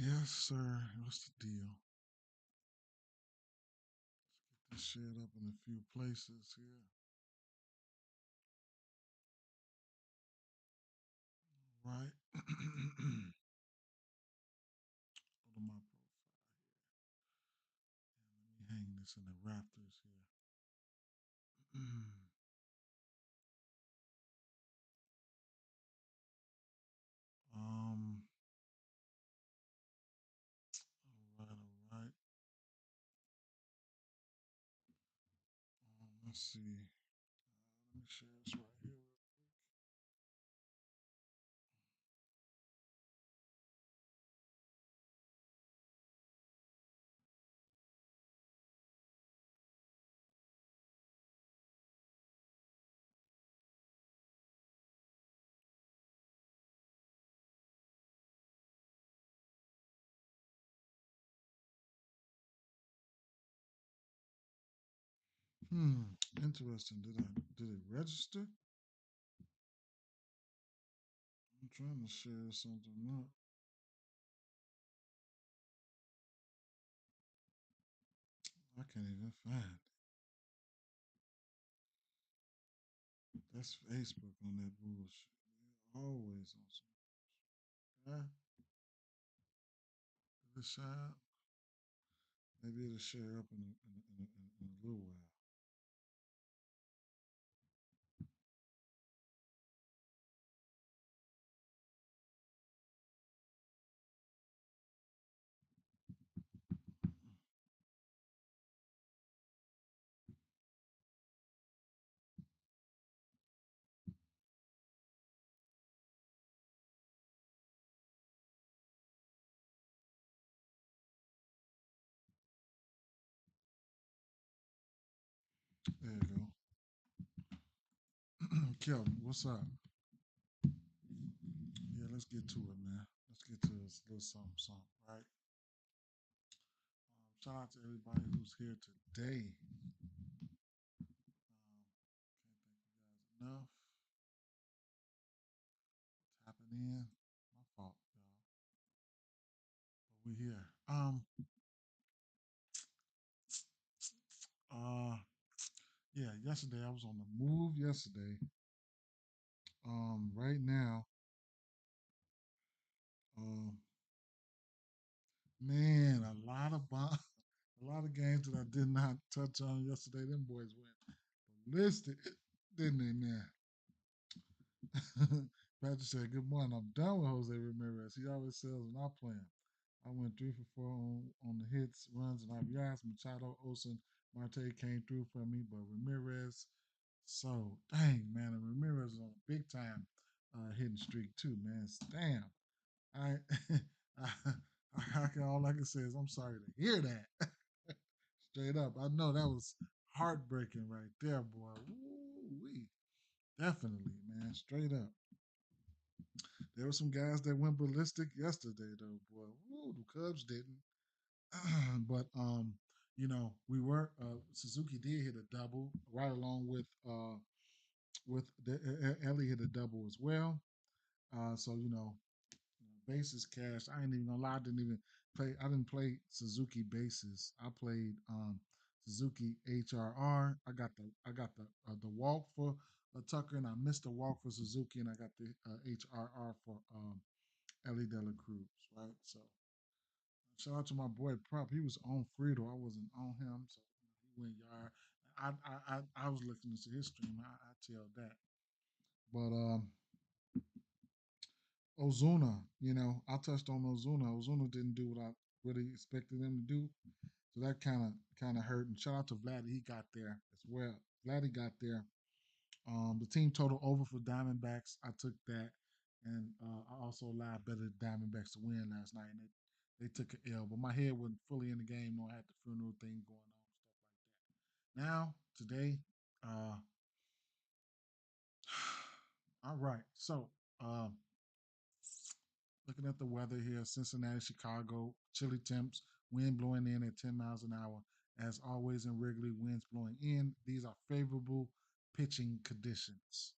Yes, sir. What's the deal? Get this shit up in a few places here. Right. Go to my profile here. Let me hang this in the Raptors here. um. All right. All right. Let's see. Let me share this right here real quick. Hmm. Interesting. Did it register? I'm trying to share something up. I can't even find it. That's Facebook on that bullshit. They're always on some. Yeah. Did it share? Maybe it'll share up in a little while. There you go. Kelvin, what's up? Yeah, let's get to it, man. Let's get to this little something, something, right? Shout out to everybody who's here today. Can't thank you guys enough. Tapping in. My fault, y'all. But we here. Uh, yeah. Yesterday I was on the move. Yesterday. Right now, um, man, a lot of games that I did not touch on yesterday. Them boys went ballistic, didn't they, man? Patrick said, "Good morning. I'm done with Jose Ramirez. He always sells when I play him. I went 3 for 4 on the hits, runs, and RBIs. Machado, Olson, Marte came through for me, but Ramirez, so dang man, and Ramirez is on a big time hitting streak too, man. Damn, I, all I can say is I'm sorry to hear that. Straight up, I know that was heartbreaking right there, boy. Woo-wee. Definitely, man. Straight up. There were some guys that went ballistic yesterday, though, boy. Woo, the Cubs didn't. But we were Suzuki did hit a double right along with Ellie hit a double as well. So bases cash. I ain't even gonna lie. I didn't even play. I didn't play Suzuki bases. I played Suzuki HRR. I got the walk for Tucker, and I missed the walk for Suzuki, and I got the HRR for Ellie Dela Cruz. Right. So shout out to my boy Prop. He was on Frito. I wasn't on him, so he went yard. I was listening to his stream. I tell that. But Ozuna, I touched on Ozuna. Ozuna didn't do what I really expected him to do, so that kind of hurt. And shout out to Vlad, he got there as well. Vladdy got there. The team total over for Diamondbacks. I took that, and I also lied better the Diamondbacks to win last night, and they took an L. But my head wasn't fully in the game. No, I had the funeral thing going on, stuff like that. Now today, uh, all right. So, looking at the weather here, Cincinnati, Chicago, chilly temps, wind blowing in at 10 miles an hour. As always in Wrigley, winds blowing in. These are favorable pitching conditions.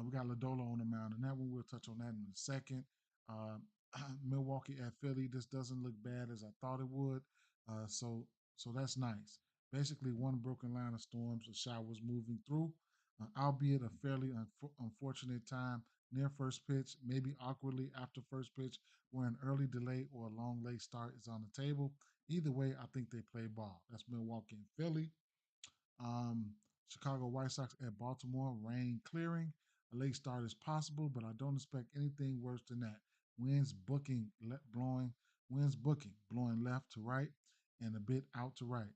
We got Lodolo on the mound, and that one we'll touch on that in a second. Uh, Milwaukee at Philly. This doesn't look bad as I thought it would. So that's nice. Basically, one broken line of storms or showers moving through, albeit a fairly unfortunate time near first pitch, maybe awkwardly after first pitch, where an early delay or a long late start is on the table. Either way, I think they play ball. That's Milwaukee and Philly. Um, Chicago White Sox at Baltimore, rain clearing. A late start is possible, but I don't expect anything worse than that. Winds booking, blowing, winds booking, blowing left to right and a bit out to right.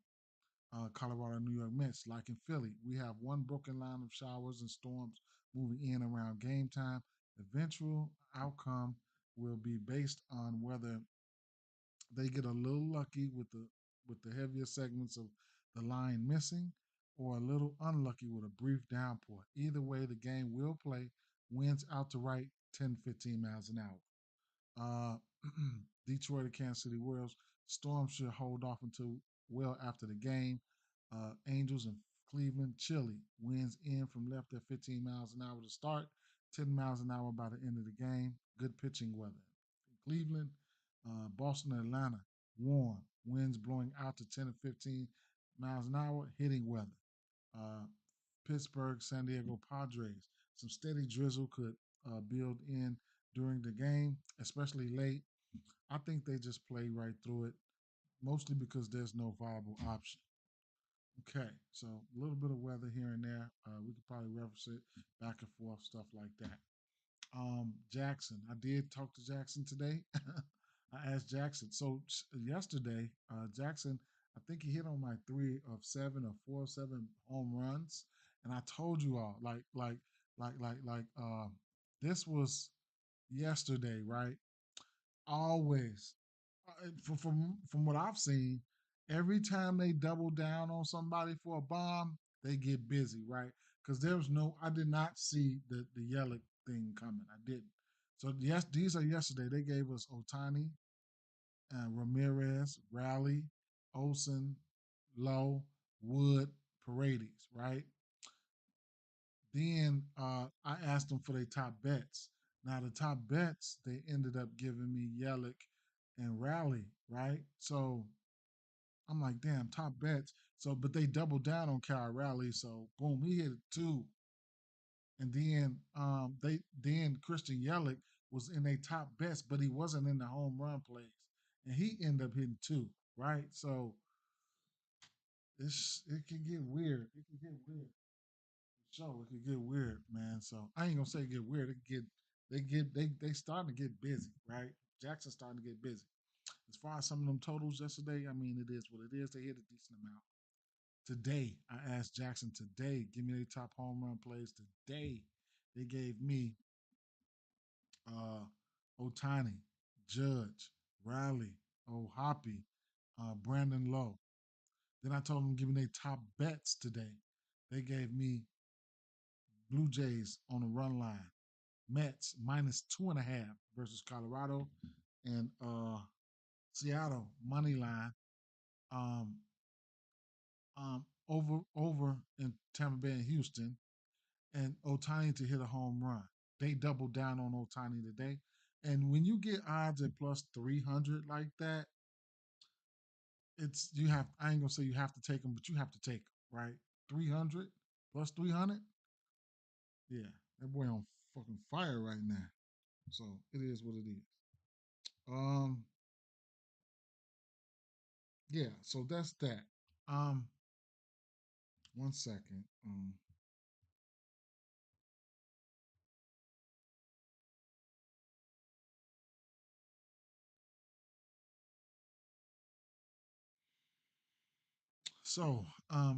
Colorado, New York Mets, like in Philly, we have one broken line of showers and storms moving in around game time. Eventual outcome will be based on whether they get a little lucky with the heavier segments of the line missing, or a little unlucky with a brief downpour. Either way, the game will play. Winds out to right, 10, 15 miles an hour. Uh, Detroit and Kansas City Royals. Storm should hold off until well after the game. Angels and Cleveland, chilly. Winds in from left at 15 miles an hour to start, 10 miles an hour by the end of the game. Good pitching weather. Cleveland, Boston, Atlanta, warm. Winds blowing out to 10 to 15 miles an hour. Hitting weather. Uh, Pittsburgh, San Diego Padres. Some steady drizzle could build in during the game, especially late. I think they just play right through it, mostly because there's no viable option. Okay, so a little bit of weather here and there. We could probably reference it back and forth, stuff like that. Jackson, I did talk to Jackson today. I asked Jackson. So yesterday, Jackson, I think he hit on like 3 of 7 or 4 of 7 home runs, and I told you all, this was yesterday, right? Always, from what I've seen, every time they double down on somebody for a bomb, they get busy, right? Because there's no, I did not see the Yelich thing coming. I didn't. So yes, these are yesterday. They gave us Otani, Ramirez, Raleigh, Olson, Lowe, Wood, Paredes, right? Then I asked them for their top bets. Now the top bets they ended up giving me Yelich and Raleigh, right? So I'm like, damn, top bets. So, but they doubled down on Kyle Raleigh. So, boom, he hit 2, and then Christian Yelich was in a top bets, but he wasn't in the home run plays, and he ended up hitting 2, right? So it can get weird. It can get weird. So it could get weird, man. So I ain't gonna say get weird. They starting to get busy, right? Jackson's starting to get busy. As far as some of them totals yesterday, I mean, it is what it is. They hit a decent amount. Today, I asked Jackson today, give me their top home run plays today. They gave me uh Otani, Judge, Riley, O'Hoppy, Brandon Lowe. Then I told them give me their top bets today. They gave me Blue Jays on the run line, Mets -2.5 versus Colorado, and Seattle money line um, over in Tampa Bay and Houston, and Otani to hit a home run. They doubled down on Otani today. And when you get odds at plus 300 like that, it's you have. I ain't gonna say you have to take them, but you have to take them, right? 300 plus 300. Yeah, that boy on fucking fire right now. So it is what it is. Um, yeah. So that's that. Um, one second.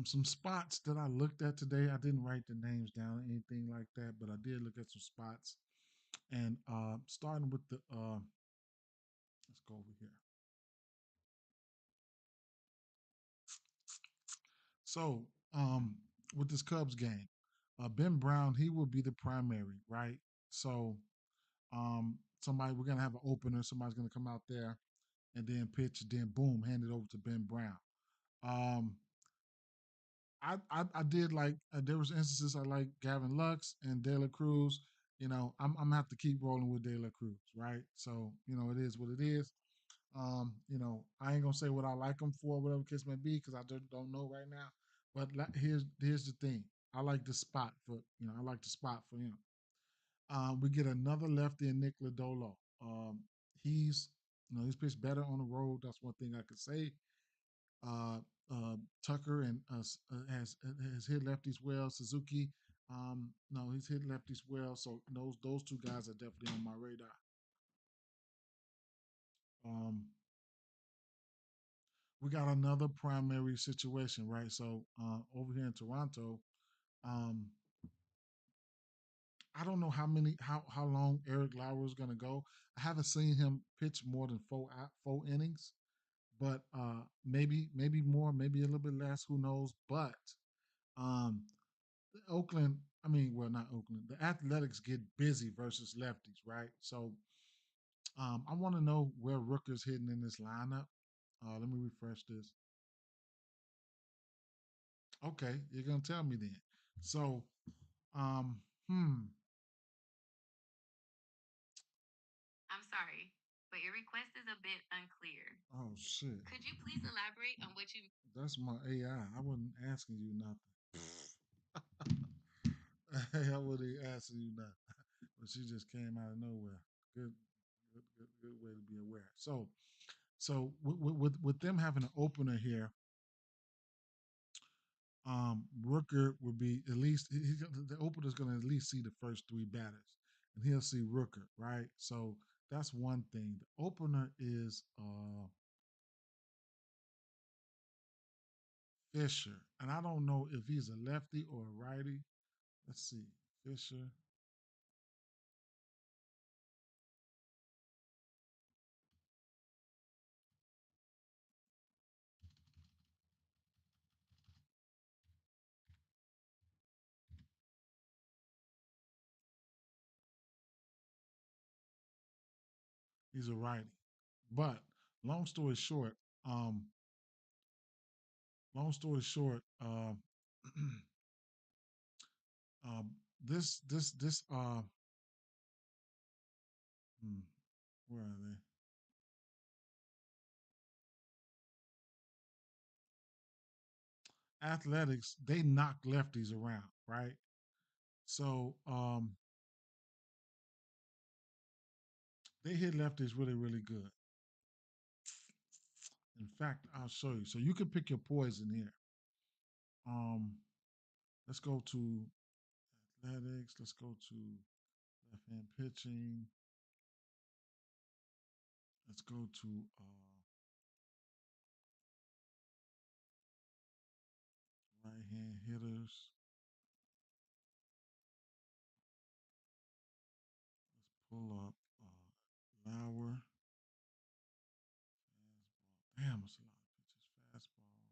Some spots that I looked at today. I didn't write the names down or anything like that, but I did look at some spots. And starting with the let's go over here. So um, with this Cubs game, Ben Brown he will be the primary, right? So somebody we're gonna have an opener. Somebody's gonna come out there and then pitch, then boom, hand it over to Ben Brown. Um, I did like there was instances I like Gavin Lux and De La Cruz. I'm gonna have to keep rolling with De La Cruz, right? So, it is what it is. I ain't gonna say what I like him for, whatever the case may be, because I don't know right now. But here's the thing. I like the spot for I like the spot for him. We get another lefty in Nick Lodolo. He's he's pitched better on the road. That's one thing I could say. Uh, Tucker and has hit lefties well. Suzuki, no, he's hit lefties well. So those two guys are definitely on my radar. Um, we got another primary situation, right? So over here in Toronto, um, I don't know how long Eric Lauer is going to go. I haven't seen him pitch more than four innings, but maybe more, maybe a little bit less. Who knows? But um, Oakland, I mean, well, not Oakland. The Athletics get busy versus lefties, right? So I want to know where Rooker's hitting in this lineup. Let me refresh this. Okay, you're gonna tell me then. So, um, hmm. I'm sorry, but your request is a bit unclear. Oh shit. Could you please elaborate on what you? That's my AI. I wasn't asking you nothing. I wasn't asking you nothing, but she just came out of nowhere. Good, good way to be aware. So with them having an opener here, Rooker would be at least the opener's going to at least see the first three batters, and he'll see Rooker, right? So that's one thing. The opener is Fisher, and I don't know if he's a lefty or a righty. Let's see, Fisher. He's a righty, but long story short, um, long story short, um, this hmm, where are they? Athletics, they knock lefties around, right? So they hit lefties really, really good. In fact, I'll show you. So you can pick your poison here. Um, let's go to athletics. Let's go to left hand pitching. Let's go to right hand hitters. Let's pull up Lauer. Fastball. Damn, it's a lot of pitches. Fastball,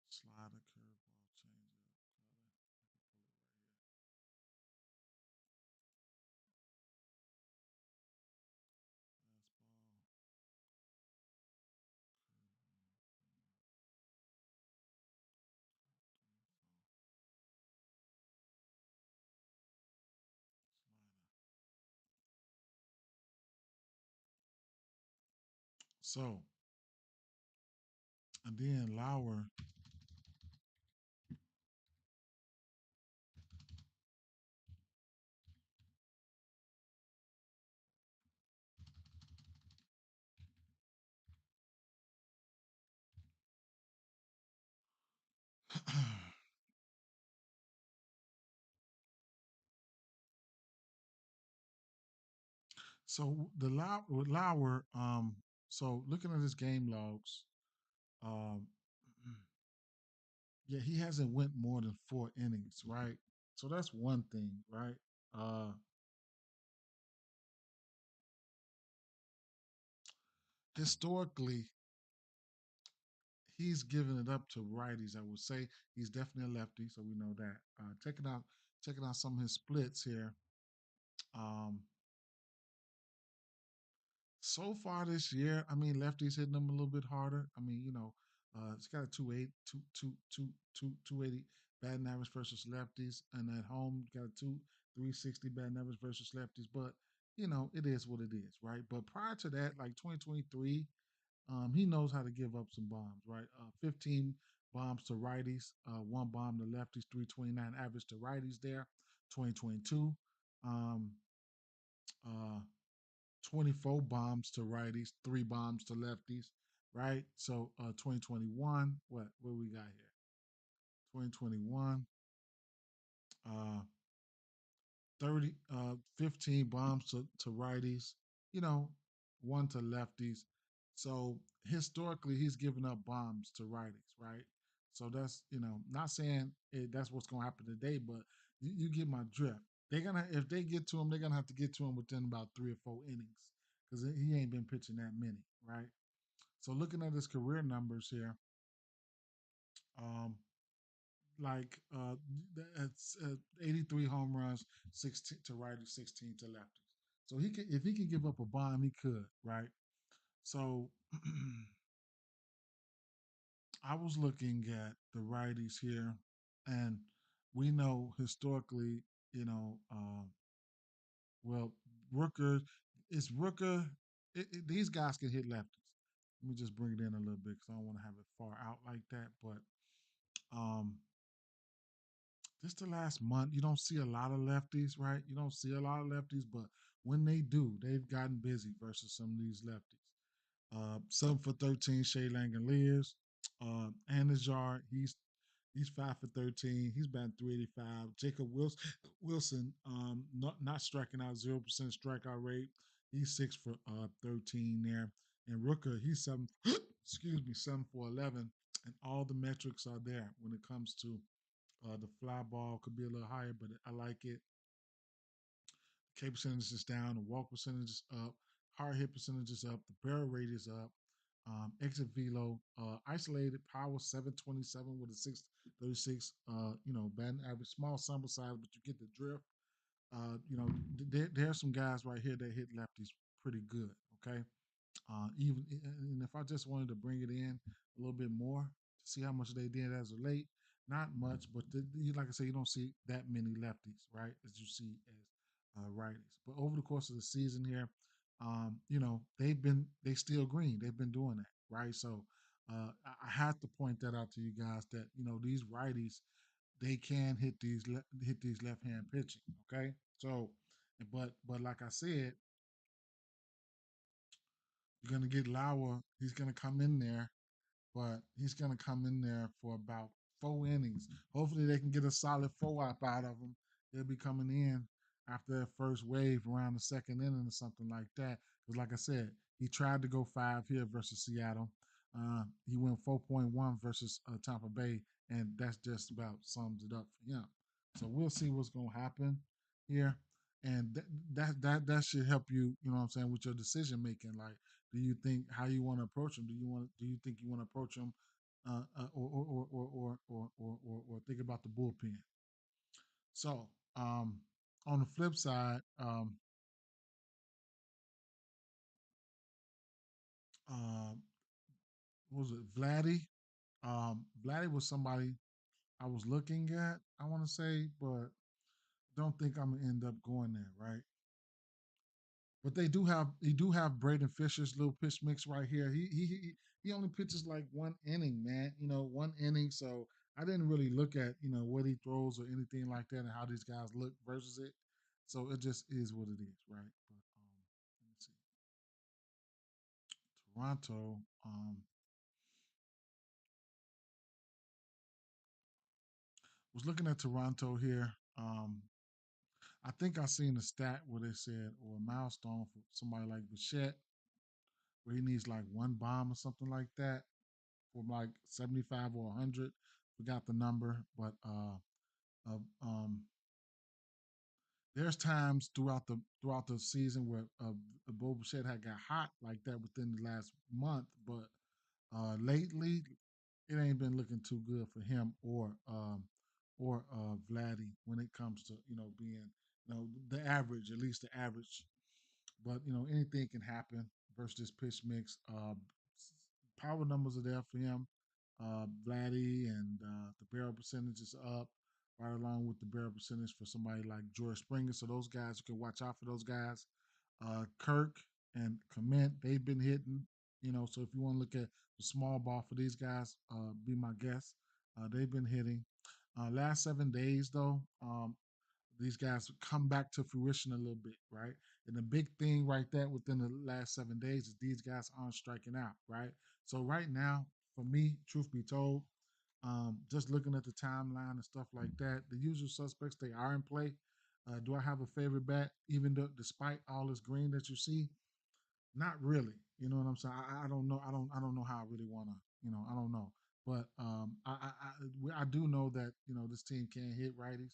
slider, curveball, changeup, cutter. Fastball, slider. So, and then Lauer. So the with Lauer, so looking at his game logs, um, yeah, he hasn't went more than 4 innings, right? So that's one thing, right? Uh, Historically, he's given it up to righties. I would say he's definitely a lefty, so we know that. Checking out some of his splits here. Um, so far this year, I mean, lefties hitting him a little bit harder. I mean, it's got a 280 batting average versus lefties, and at home got a 360 batting average versus lefties. But it is what it is, right? But prior to that, like 2023, he knows how to give up some bombs, right? 15 bombs to righties, one bomb to lefties, 329 average to righties there. 2022, um, uh, 24 bombs to righties, three bombs to lefties, right? So 2021, what we got here? 2021, uh, 30, 15 bombs to righties, you know, one to lefties. So historically, he's given up bombs to righties, right? So that's, not saying that's what's going to happen today, but you get my drift. They're gonna if they get to him, they're gonna have to get to him within about 3 or 4 innings because he ain't been pitching that many, right? So looking at his career numbers here, um, like it's 83 home runs, 16 to righties, 16 to lefties. So he could, if he could give up a bomb, he could, right? So I was looking at the righties here, and we know historically, well, Rooker, it's Rooker. These guys can hit lefties. Let me just bring it in a little bit because I don't want to have it far out like that. But um, just the last month, you don't see a lot of lefties, right? You don't see a lot of lefties, but when they do, they've gotten busy versus some of these lefties. 7 for 13, Shea Langoliers. Anajar, he's 5 for 13. He's batting 385. Jacob Wilson, not striking out, 0% strikeout rate. He's 6 for 13 there. And Rooker, he's seven. Excuse me, 7 for 11. And all the metrics are there when it comes to the fly ball could be a little higher, but I like it. K percentage is down. The walk percentage is up. Hard hit percentage is up. The barrel rate is up. Exit velo, isolated power 727 with a 636. Batting average, small sample size, but you get the drift. There are some guys right here that hit lefties pretty good. Okay, even and if I just wanted to bring it in a little bit more to see how much they did as of late, not much, but like I said, you don't see that many lefties, right? As you see as righties. But over the course of the season here, they still green. They've been doing that, right? So I have to point that out to you guys that these righties they can hit these left hand pitching. Okay, so but like I said, you're gonna get Lauer. He's gonna come in there, but he's gonna come in there for about 4 innings. Hopefully, they can get a solid four out of him. He'll be coming in after that first wave around the second inning or something like that. Because, like I said, he tried to go 5 here versus Seattle. He went 4.1 versus Tampa Bay, and that's just about sums it up for him. So we'll see what's gonna happen here, and that should help you. You know what I'm saying with your decision making. Like, do you think how you want to approach them? Do you think you want to approach them, or think about the bullpen? So on the flip side, uh, what was it Vladdy? Vladdy was somebody I was looking at. I want to say, but don't think I'm gonna end up going there, right? But they do have Braden Fisher's little pitch mix right here. He only pitches like 1 inning, man. 1 inning. So I didn't really look at what he throws or anything like that and how these guys look versus it. So it just is what it is, right? But let me see. Toronto. Was looking at Toronto here. I think I seen a stat where they said or a milestone for somebody like Bichette where he needs like one bomb or something like that for like 75 or 100. Forgot the number, but uh, um, there's times throughout the season where Bo Bichette had got hot like that within the last month, but lately it ain't been looking too good for him or Vladdy when it comes to being the average, at least the average. But anything can happen versus this pitch mix. Power numbers are there for him. Vladdy and the barrel percentage is up. right along with the barrel percentage for somebody like George Springer. So those guys, you can watch out for those guys. Kirk and Commit, they've been hitting. So if you want to look at the small ball for these guys, be my guest. They've been hitting. Last 7 days though, these guys come back to fruition a little bit, right? And the big thing right there within the last 7 days is these guys aren't striking out, right? So right now, for me, truth be told, just looking at the timeline and stuff like that, the usual suspects they are in play. Do I have a favorite bet, even though despite all this green that you see? Not really. You know what I'm saying? I don't know. I don't know how I really want to. I don't know. But I do know that this team can hit righties.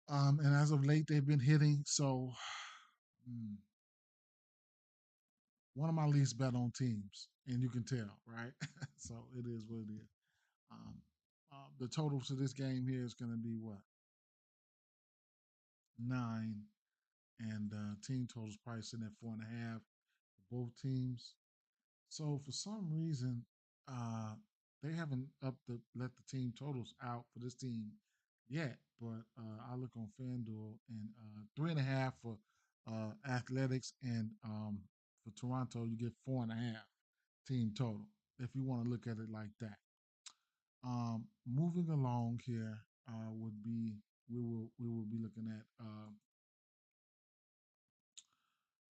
And as of late, they've been hitting. So, mm, one of my least bet on teams, and you can tell, right? So it is what it is. Um, the total to this game here is going to be what 9, and team totals probably sitting at 4.5 for both teams. So for some reason, uh, they haven't let the team totals out for this team yet. But I look on FanDuel and 3.5 for Athletics, and for Toronto you get 4.5 team total. If you want to look at it like that. Moving along here would be we will be looking at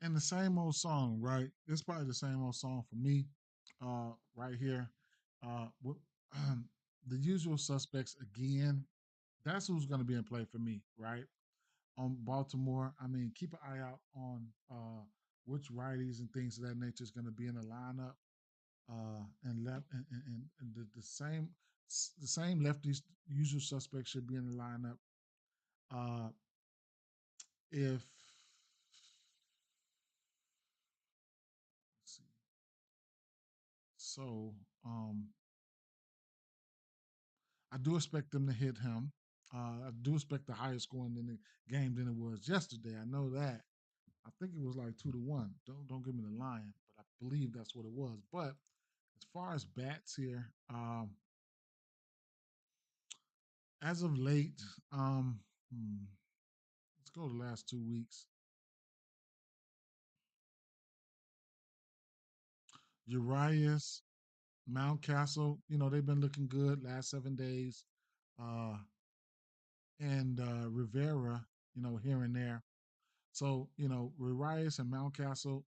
and the same old song, right? It's probably the same old song for me, right here. What, the usual suspects again. That's who's going to be in play for me, right? On Baltimore, I mean, keep an eye out on which righties and things of that nature is going to be in the lineup. And left and the same lefties, usual suspects should be in the lineup. Uh, if let's see, so I do expect them to hit him. I do expect the higher scoring in the game than it was yesterday. I know that. I think it was like 2-1. Don't give me the line, but I believe that's what it was. But as far as bats here, as of late, let's go the last 2 weeks. Urias, Mountcastle, they've been looking good last 7 days. Uh, and Rivera, here and there. So, Urias and Mountcastle,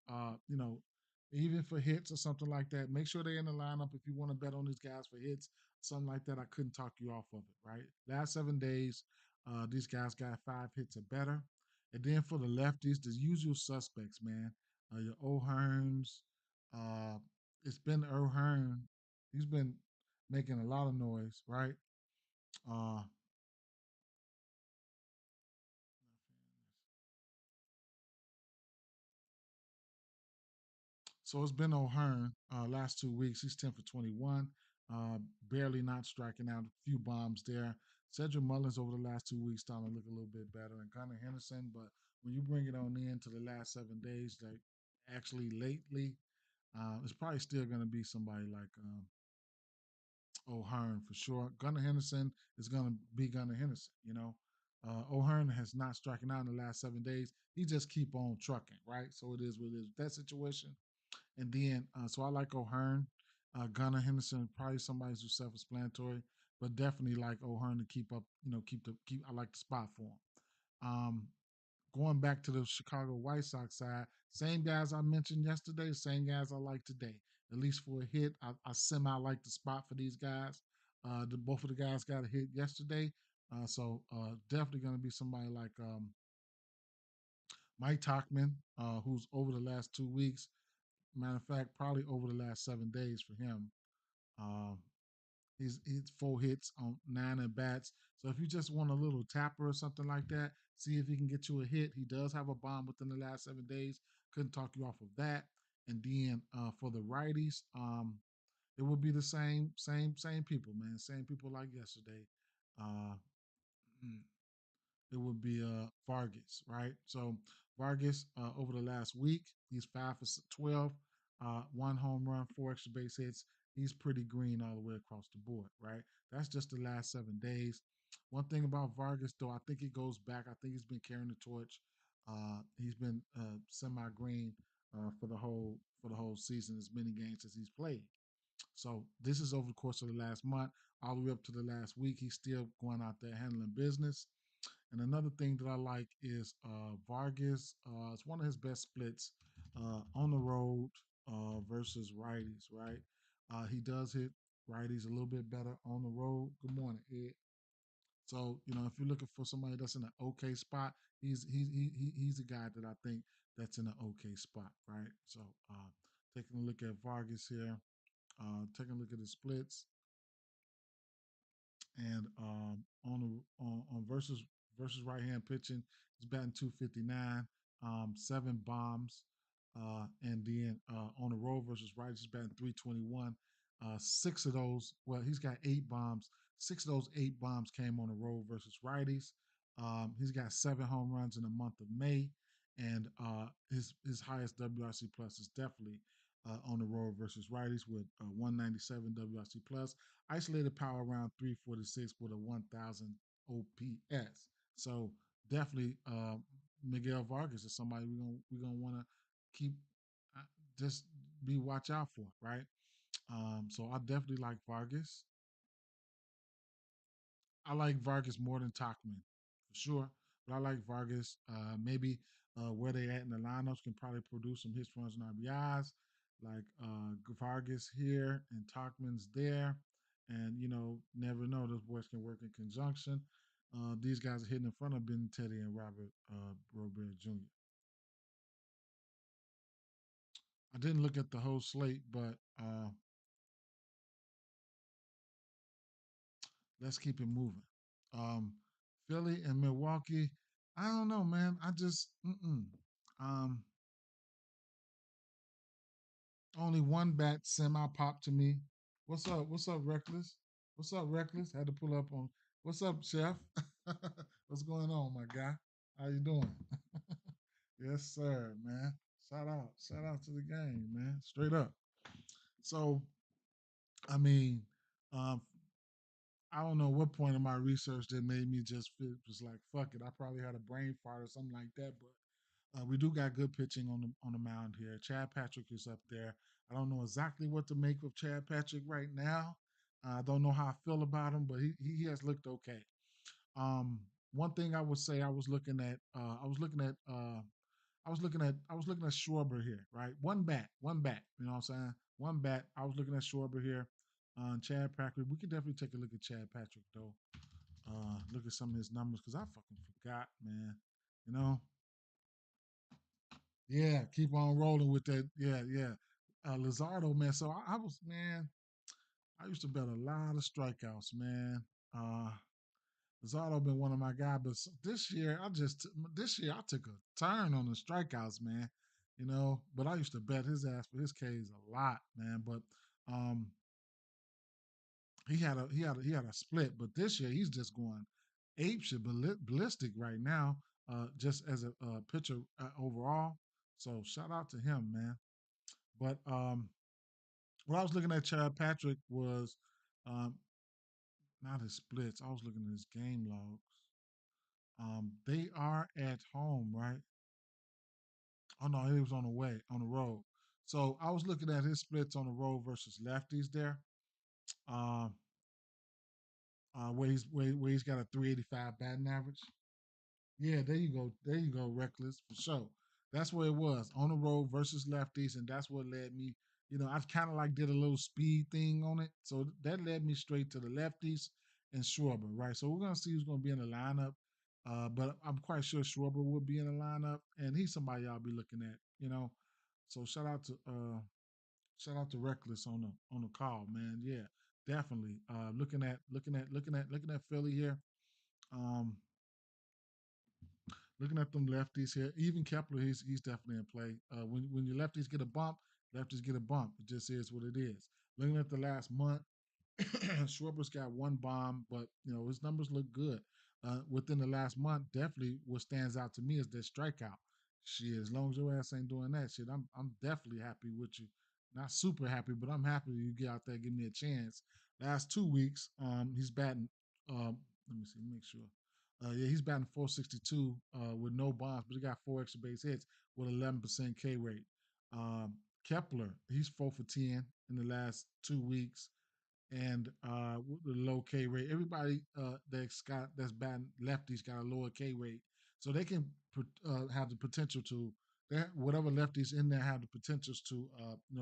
even for hits or something like that, make sure they're in the lineup if you want to bet on these guys for hits, something like that. I couldn't talk you off of it, right? Last 7 days, these guys got 5 hits or better. And then for the lefties, the usual suspects, man. Your O'Hearns. Uh, it's been O'Hearn. He's been making a lot of noise, right? Uh, So it's been O'Hearn last 2 weeks. He's 10 for 21, uh, barely not striking out. A few bombs there. Cedric Mullins over the last 2 weeks starting to look a little bit better. And Gunnar Henderson, but when you bring it on in to the last 7 days, like actually lately, it's probably still going to be somebody like O'Hearn for sure. Gunnar Henderson is going to be Gunnar Henderson, O'Hearn has not striking out in the last 7 days. He just keep on trucking, right? So it is what it is. That situation, and then, so I like O'Hearn. Gunnar Henderson, probably somebody who's self-explanatory, but definitely like O'Hearn to keep up, keep. I like the spot for him. Um, Going back to the Chicago White Sox side, same guys I mentioned yesterday, same guys I like today. At least for a hit, I semi like the spot for these guys. Both of the guys got a hit yesterday, so definitely going to be somebody like Mike Tachman, who's over the last 2 weeks. Matter of fact, probably over the last 7 days for him. Um, he's 4 hits on 9 at bats. So if you just want a little tapper or something like that, see if he can get you a hit. He does have a bomb within the last 7 days. Couldn't talk you off of that. And then for the righties, it would be the same people, man. Same people like yesterday. Uh, mm, it would be Vargas, right? So Vargas over the last week, he's 5 for 12, one home run, 4 extra base hits. He's pretty green all the way across the board, right? That's just the last 7 days. One thing about Vargas, though, I think he goes back. I think he's been carrying the torch. He's been semi-green for the whole season, as many games as he's played. So this is over the course of the last month, all the way up to the last week. He's still going out there handling business. And another thing that I like is Vargas. It's one of his best splits on the road versus righties, right? He does hit righties a little bit better on the road. Good morning, Ed. So if you're looking for somebody that's in an okay spot, he's a guy that I think that's in an okay spot, right? So taking a look at Vargas here, taking a look at his splits, and on versus right hand pitching, he's batting 259, 7 bombs, and then on the road versus righties, he's batting 321. Six of those, well, he's got 8 bombs. Six of those 8 bombs came on the road versus righties. He's got 7 home runs in the month of May, and his highest WRC plus is definitely on the road versus righties with 197 WRC plus. Isolated power around 346 with a 1,000 OPS. So definitely, Miguel Vargas is somebody we're gonna want to keep uh, just be watch out for, right? So I definitely like Vargas. I like Vargas more than Tachman, for sure. But I like Vargas. Maybe where they at in the lineups can probably produce some hits, runs, and RBIs. Like Vargas here and Tachman's there, and never know those boys can work in conjunction. These guys are hitting in front of Ben Teddy and Robert Robert Jr. I didn't look at the whole slate, but let's keep it moving. Um, Philly and Milwaukee. I don't know, man. I just um only one bat semi popped to me. What's up? What's up, Reckless? What's up, Reckless? Had to pull up on. What's up, Chef? What's going on, my guy? How you doing? Yes, sir, man. Shout out to the game, man. Straight up. So, I mean, um, I don't know what point in my research that made me just feel was like, fuck it. I probably had a brain fart or something like that, but we do got good pitching on the mound here. Chad Patrick is up there. I don't know exactly what to make of Chad Patrick right now. I don't know how I feel about him, but he has looked okay. Um, One thing I would say, I was looking at Schwarber here, right? One bat. You know what I'm saying? One bat. I was looking at Schwarber here. Chad Patrick. We could definitely take a look at Chad Patrick though. Look at some of his numbers because I fucking forgot, man. You know, yeah, keep on rolling with that. Yeah, yeah. Lizardo, man. So I was, man, I used to bet a lot of strikeouts, man. Uh, Lizardo been one of my guys, but this year I took a turn on the strikeouts, man. But I used to bet his ass for his K's a lot, man. But um, he had a split, but this year he's just going ape shit ballistic right now, just as a pitcher overall. So shout out to him, man. But what I was looking at Chad Patrick was um, not his splits. I was looking at his game logs. They are at home, right? Oh no, he was on the way on the road. So I was looking at his splits on the road versus lefties there. Um, where he's got a 385 batting average. Yeah, there you go. There you go, Reckless, for sure. That's where it was on the road versus lefties, and that's what led me. I kind of like did a little speed thing on it, so that led me straight to the lefties and Schwarber, right? So we're gonna see who's gonna be in the lineup, but I'm quite sure Schwarber will be in the lineup, and he's somebody I'll be looking at. So shout out to Reckless on the call, man. Yeah, definitely. Looking at Philly here. Um, Looking at them lefties here, even Kepler, he's definitely in play. When your lefties get a bump, lefties get a bump. It just is what it is. Looking at the last month, Schwarber's got 1 bomb, but his numbers look good. Within the last month, definitely what stands out to me is that strikeout. Shit, as long as your ass ain't doing that shit, I'm definitely happy with you. Not super happy, but I'm happy you get out there, give me a chance. Last 2 weeks, he's batting. Um, Let me see, make sure. Yeah, he's batting 462 with no bombs, but he got four extra base hits with 11% K rate. Um, Kepler, he's 4 for 10 in the last 2 weeks and with the low K rate. Everybody that's batting lefties got a lower K rate, so they can have the potential to whatever lefties in there have the potentials to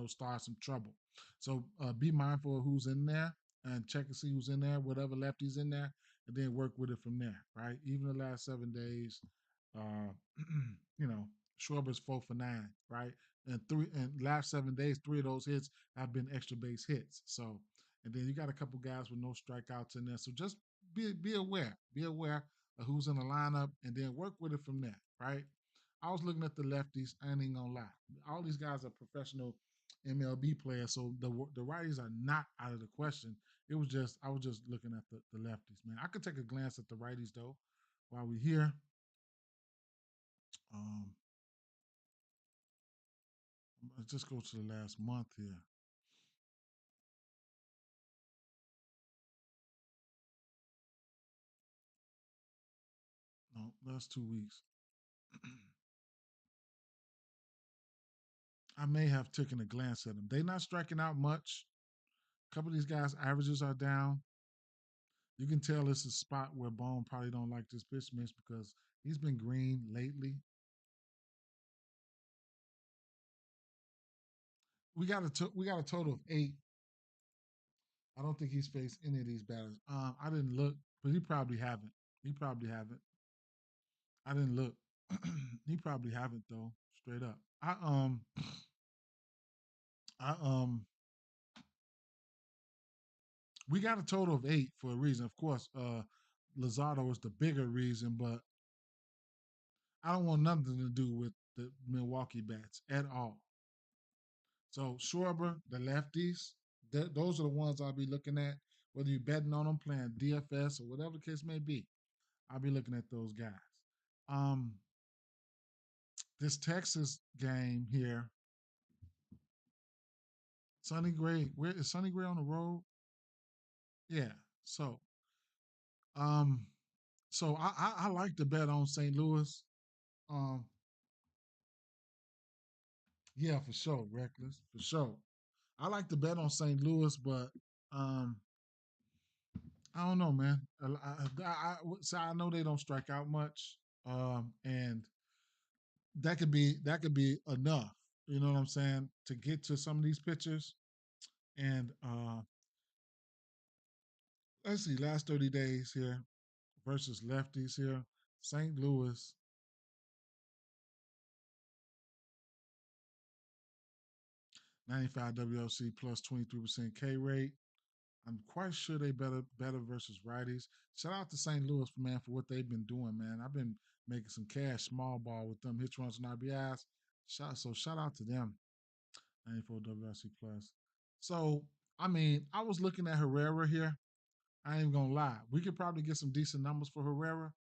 start some trouble. So be mindful of who's in there and check and see who's in there, whatever lefties in there, and then work with it from there. Right, even the last 7 days, uh, you know, Schwarber's 4 for 9. Right, and last 7 days, three of those hits have been extra base hits. So and then you got a couple guys with no strikeouts in there. So just be aware. Be aware of who's in the lineup and then work with it from there, right? I was looking at the lefties. I ain't even gonna lie. All these guys are professional MLB players, so the righties are not out of the question. It was just I was just looking at the lefties, man. I could take a glance at the righties though while we're here. Um, let's just go to the last month here. No, last 2 weeks. I may have taken a glance at them. They're not striking out much. A couple of these guys' averages are down. You can tell this is a spot where Bone probably don't like this pitch mix because he's been green lately. We got a total of 8. I don't think he's faced any of these batters. I didn't look, but he probably haven't. He probably haven't. I didn't look. He probably haven't though. Straight up. I we got a total of 8 for a reason. Of course, Lazardo is the bigger reason, but I don't want nothing to do with the Milwaukee bats at all. So Schwarber, the lefties, those are the ones I'll be looking at. Whether you're betting on them, playing DFS or whatever the case may be, I'll be looking at those guys. Um, this Texas game here, Sonny Gray. Where is Sonny Gray on the road? Yeah. So, um, so I like to bet on St. Louis. Um, yeah, for sure, reckless for sure. I like to bet on St. Louis, but um, I don't know, man. So I know they don't strike out much, and that could be enough. You know what I'm saying to get to some of these pitchers. And let's see, last 30 days here versus lefties here. St. Louis 95 WLC plus 23% K rate. I'm quite sure they better versus righties. Shout out to St. Louis, man, for what they've been doing, man. I've been making some cash small ball with them hits runs and RBIs. Shout out to them. 94 WRC plus. So I mean, I was looking at Herrera here. I ain't even gonna lie. We could probably get some decent numbers for Herrera.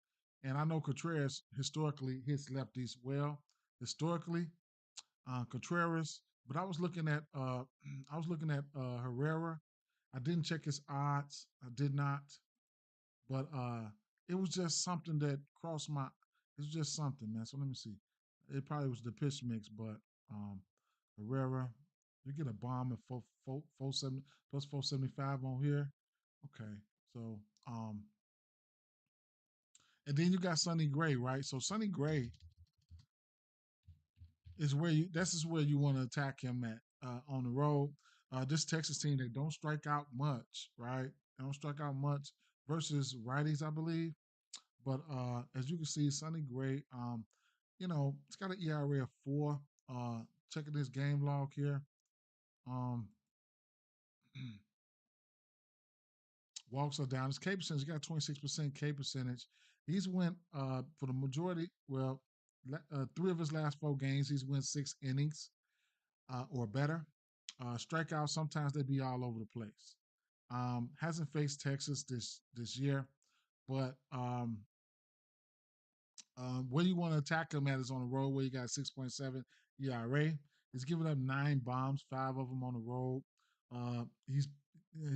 And I know Contreras historically hits lefties well. Historically, Contreras. But I was looking at I was looking at Herrera. I didn't check his odds. I did not. But it was just something that crossed my. It was just something, man. So let me see. It probably was the pitch mix, but um, Herrera, you get a bomb at 470 plus 475 on here. Okay, so and then you got Sonny Gray, right? So Sonny Gray is where you. This is where you want to attack him at on the road. This Texas team, they don't strike out much, right? They don't strike out much versus righties, I believe. But as you can see, Sonny Gray, it's got an ERA of 4. Checking this game log here. Um, walks are down. His K percentage, he got 26% K percentage. He's went for the majority, well, 3 of his last 4 games, he's went 6 innings or better. Strikeouts, sometimes they be all over the place. Hasn't faced Texas this year, but where you want to attack him at is on the road, where you got 6.7 ERA. He's given up 9 bombs, 5 of them on the road. He's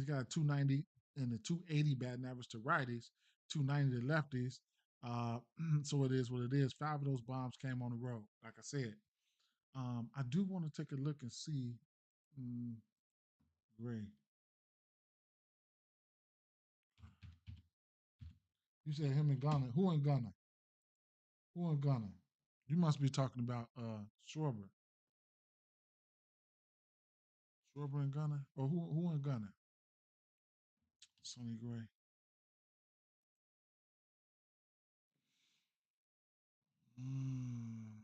got a 290 and a 280 batting average to righties, 290 to lefties. So it is what it is. Five of those bombs came on the road. Like I said, I do want to take a look and see. Mm, Gray, you said him and Gunner. Who in Gunner? Who in Gunner? You must be talking about Schwarber. Schwarber and Gunner, or who in Gunner? Sonny Gray. Mm.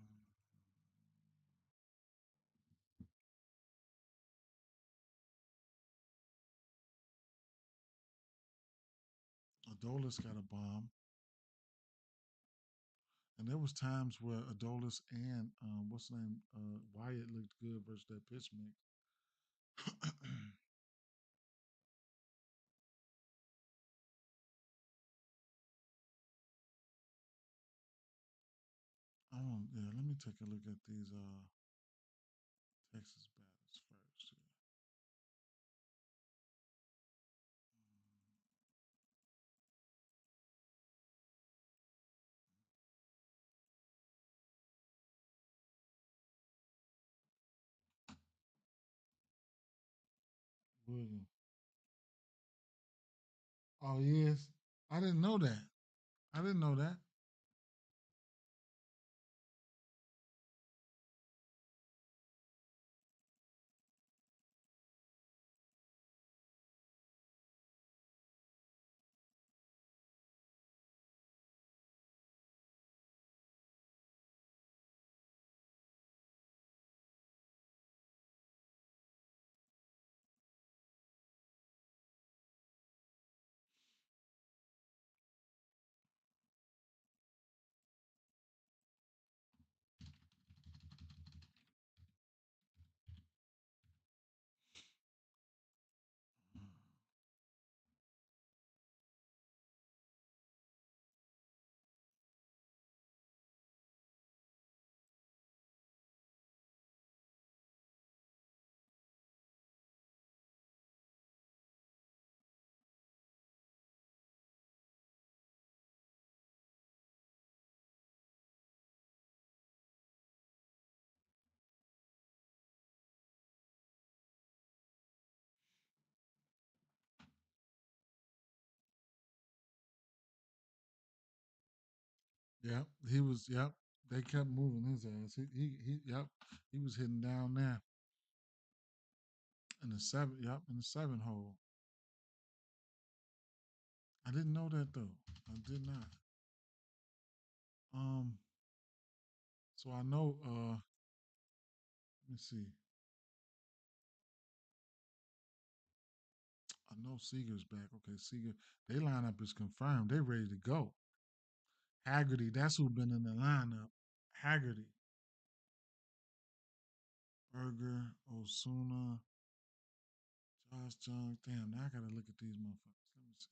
Adolis got a bomb, and there was times where Adolis and what's the name Wyatt looked good versus that pitch mix. Yeah. Let me take a look at these Texas batters first. William. Oh yes, I didn't know that. I didn't know that. Yep, he was. Yep, they kept moving his ass. Yep, he was hitting down there in the seven. Yep, in the seven hole. I didn't know that though. I did not. Um, so I know. Let me see. I know Seager's back. Okay, Seager. They lineup is confirmed. They ready to go. Haggerty. That's who been in the lineup. Haggerty, Berger, Osuna, Josh Jung. Damn, now I gotta look at these motherfuckers. Let me see.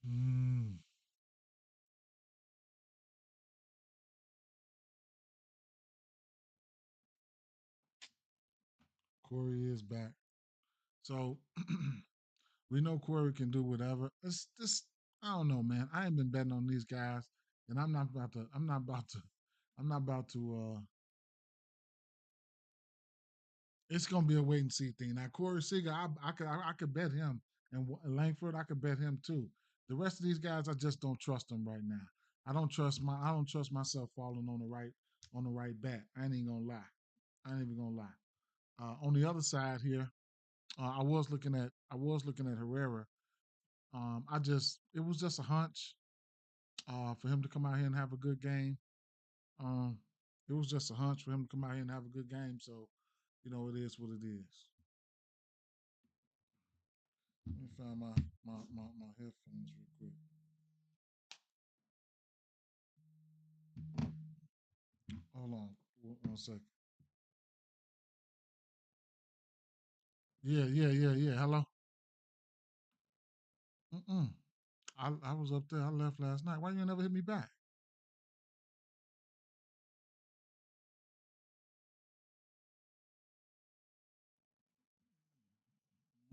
Mm, Corey is back. So We know Corey can do whatever. It's just I don't know, man. I ain't been betting on these guys, and I'm not about to. I'm not about to. I'm not about to. It's gonna be a wait and see thing. Now Corey Seager, I could bet him, and Langford, I could bet him too. The rest of these guys, I just don't trust them right now. I don't trust myself falling on the right bat. I ain't even gonna lie. I ain't even gonna lie. On the other side here, I was looking at Herrera. It was just a hunch for him to come out here and have a good game. Um, it was just a hunch for him to come out here and have a good game. So, it is what it is. Let me find my headphones real quick. Hold on, one second. Yeah. Hello. Mm-mm. I was up there. I left last night. Why you never hit me back?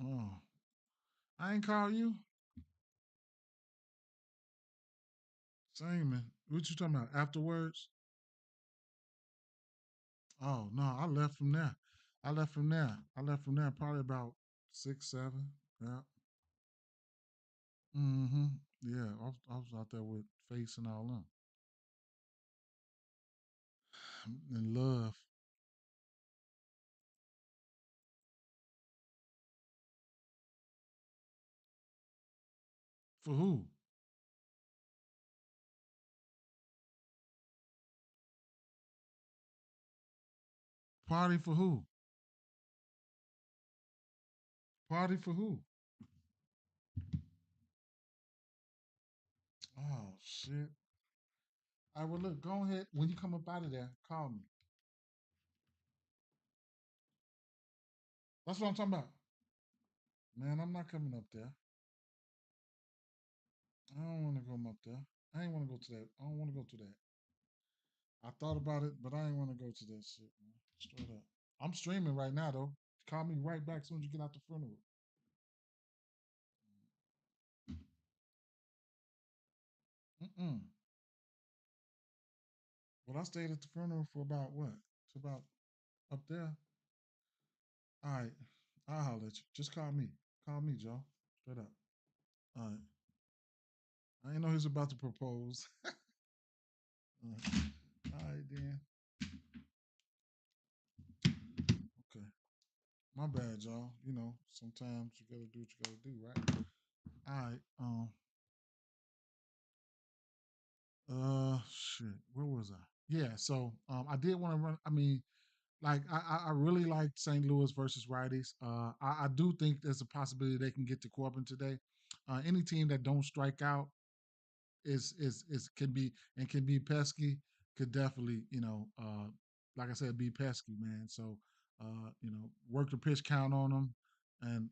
Oh, I ain't call you. Same man. What you talking about? Afterwards? Oh no, I left from there. I left from there probably about 6, 7. Yeah. Mm-hmm. Yeah. I was out there with Face and all them. And Love. For who? Party for who? Party for who? Oh shit. All right, well look, go ahead. When you come up out of there, call me. That's what I'm talking about. Man, I'm not coming up there. I don't want to go up there. I ain't want to go to that. I don't want to go to that. I thought about it, but I ain't want to go to that shit, man. Straight up. I'm streaming right now though. Call me right back as soon as you get out the funeral. Mm-mm. Well, I stayed at the funeral for about what? It's about up there. All right. I'll holler at you. Just call me. Call me, Joe. Straight up. All right. I didn't know he was about to propose. All right. All right, then. Okay. My bad, y'all. Sometimes you gotta do what you gotta do, right? All right. Shit. Where was I? Yeah. So, I did want to run. I mean, like, I really like St. Louis versus righties. I do think there's a possibility they can get to Corbin today. Any team that don't strike out is can be and can be pesky could definitely like I said be pesky, man. So work the pitch count on them, and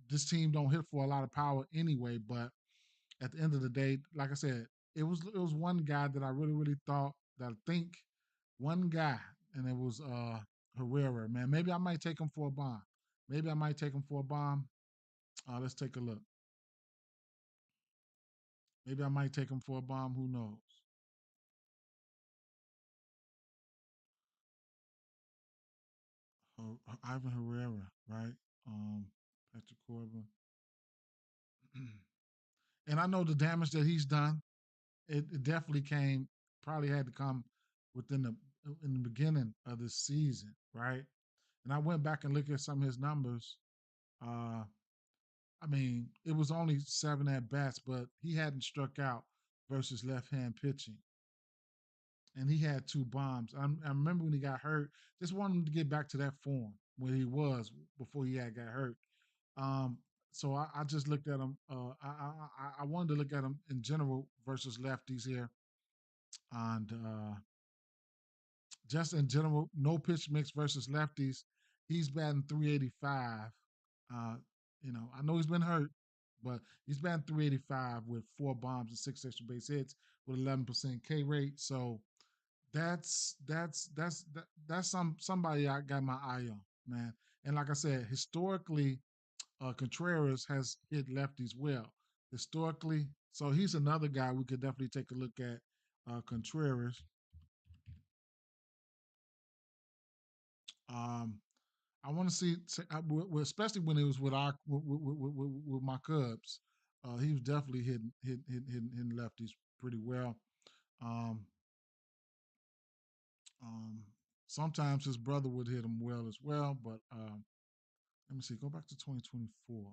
this team don't hit for a lot of power anyway. But at the end of the day, like I said, it was one guy that I really thought that I think one guy, and it was Herrera. Man, maybe I might take him for a bomb. Maybe I might take him for a bomb. Let's take a look. Maybe I might take him for a bomb. Who knows? Ivan Herrera, right? Patrick Corbin, and I know the damage that he's done. It definitely came, probably had to come within the in the beginning of the season, right? And I went back and looked at some of his numbers. Uh, I mean, it was only 7 at bats, but he hadn't struck out versus left hand pitching, and he had 2 bombs. I remember when he got hurt. Just wanted him to get back to that form where he was before he had got hurt. Um, so I just looked at him. I wanted to look at him in general versus lefties here, and just in general, no pitch mix versus lefties. He's batting 385. Uh, I know he's been hurt, but he's batting 385 with 4 bombs and 6 extra base hits with 11% K rate. So that's somebody I got my eye on, man. And like I said, historically, Contreras has hit lefties well historically. So he's another guy we could definitely take a look at. Contreras. Um, I want to especially when it was with our with my Cubs. He was definitely hitting lefties pretty well. Um, um, Sometimes his brother would hit him well as well, but let me see. Go back to 2024.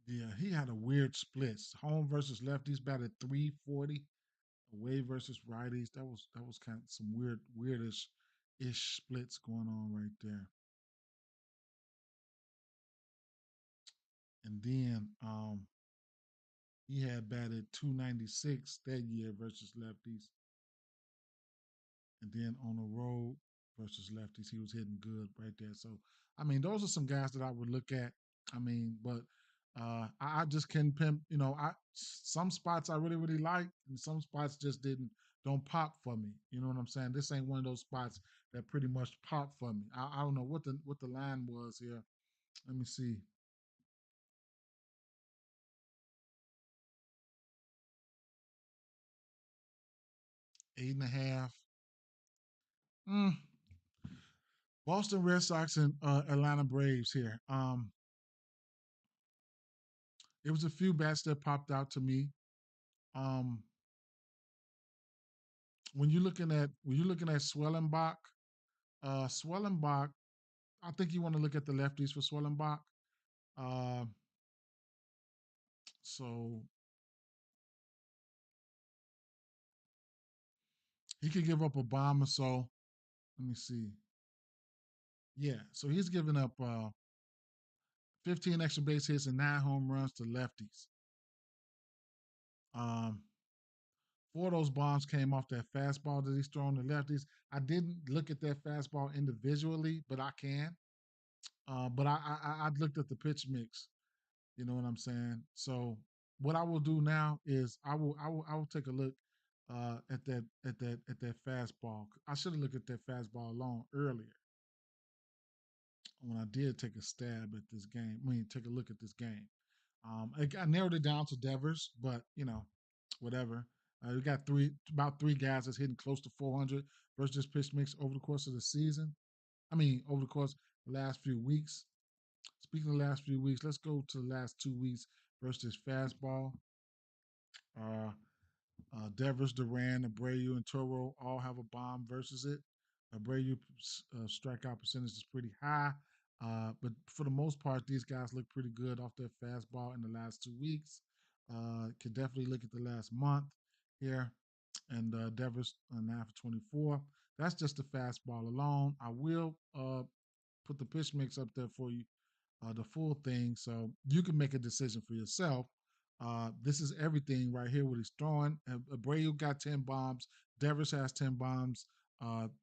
Yeah, he had a weird splits. Home versus lefties batted 340. Away versus righties. That was kind of some weirdish ish splits going on right there. And then he had batted 296 that year versus lefties. And then on the road versus lefties, he was hitting good right there. So I mean, those are some guys that I would look at. I mean, but I just can pimp. I some spots I really like, and some spots just didn't don't pop for me. You know what I'm saying? This ain't one of those spots that pretty much pop for me. I don't know what the line was here. Let me see. 8.5. Mm. Boston Red Sox and Atlanta Braves here. It was a few bats that popped out to me. Um, when you're looking at Swellenbach, Swellenbach, I think you want to look at the lefties for Swellenbach. Uh, so he could give up a bomb or so. Let me see. Yeah, so he's giving up 15 extra base hits and 9 home runs to lefties. Um, 4 of those bombs came off that fastball that he's throwing to lefties. I didn't look at that fastball individually, but I can. But I looked at the pitch mix. You know what I'm saying? So what I will do now is I will take a look at that fastball. I should have looked at that fastball alone earlier when I did take a stab at this game. I mean, take a look at this game. I narrowed it down to Devers, but whatever. We got about three guys that's hitting close to 400 versus this pitch mix over the course of the season. I mean, over the course of the last few weeks. Speaking of the last few weeks, let's go to the last 2 weeks versus fastball. Uh, Devers, Duran, Abreu, and Toro all have a bomb versus it. Abreu strikeout percentage is pretty high, but for the most part, these guys look pretty good off their fastball in the last 2 weeks. Could definitely look at the last month here, and Devers now for 24. That's just the fastball alone. I will put the pitch mix up there for you, the full thing, so you can make a decision for yourself. This is everything right here. What he's throwing. Abreu got 10 bombs. Devers has 10 bombs.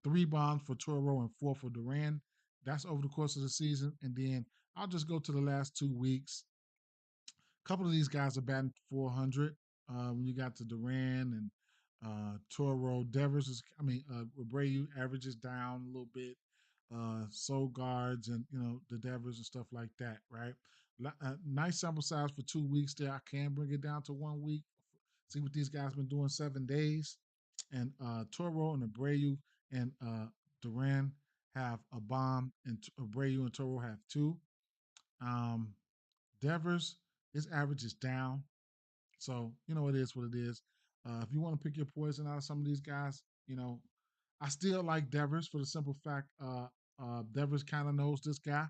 3 bombs for Toro and 4 for Duran. That's over the course of the season. And then I'll just go to the last 2 weeks. A couple of these guys are batting 400. When you got to Duran and Toro, Devers is. I mean, Abreu averages down a little bit. Soul guards and the Devers and stuff like that, right? Nice sample size for 2 weeks there. I can bring it down to 1 week. See what these guys been doing 7 days. And Toro and Abreu and Duran have a bomb, and Abreu and Toro have two. Um, Devers, his average is down. So, it is what it is. If you want to pick your poison out of some of these guys, I still like Devers for the simple fact Devers kind of knows this guy.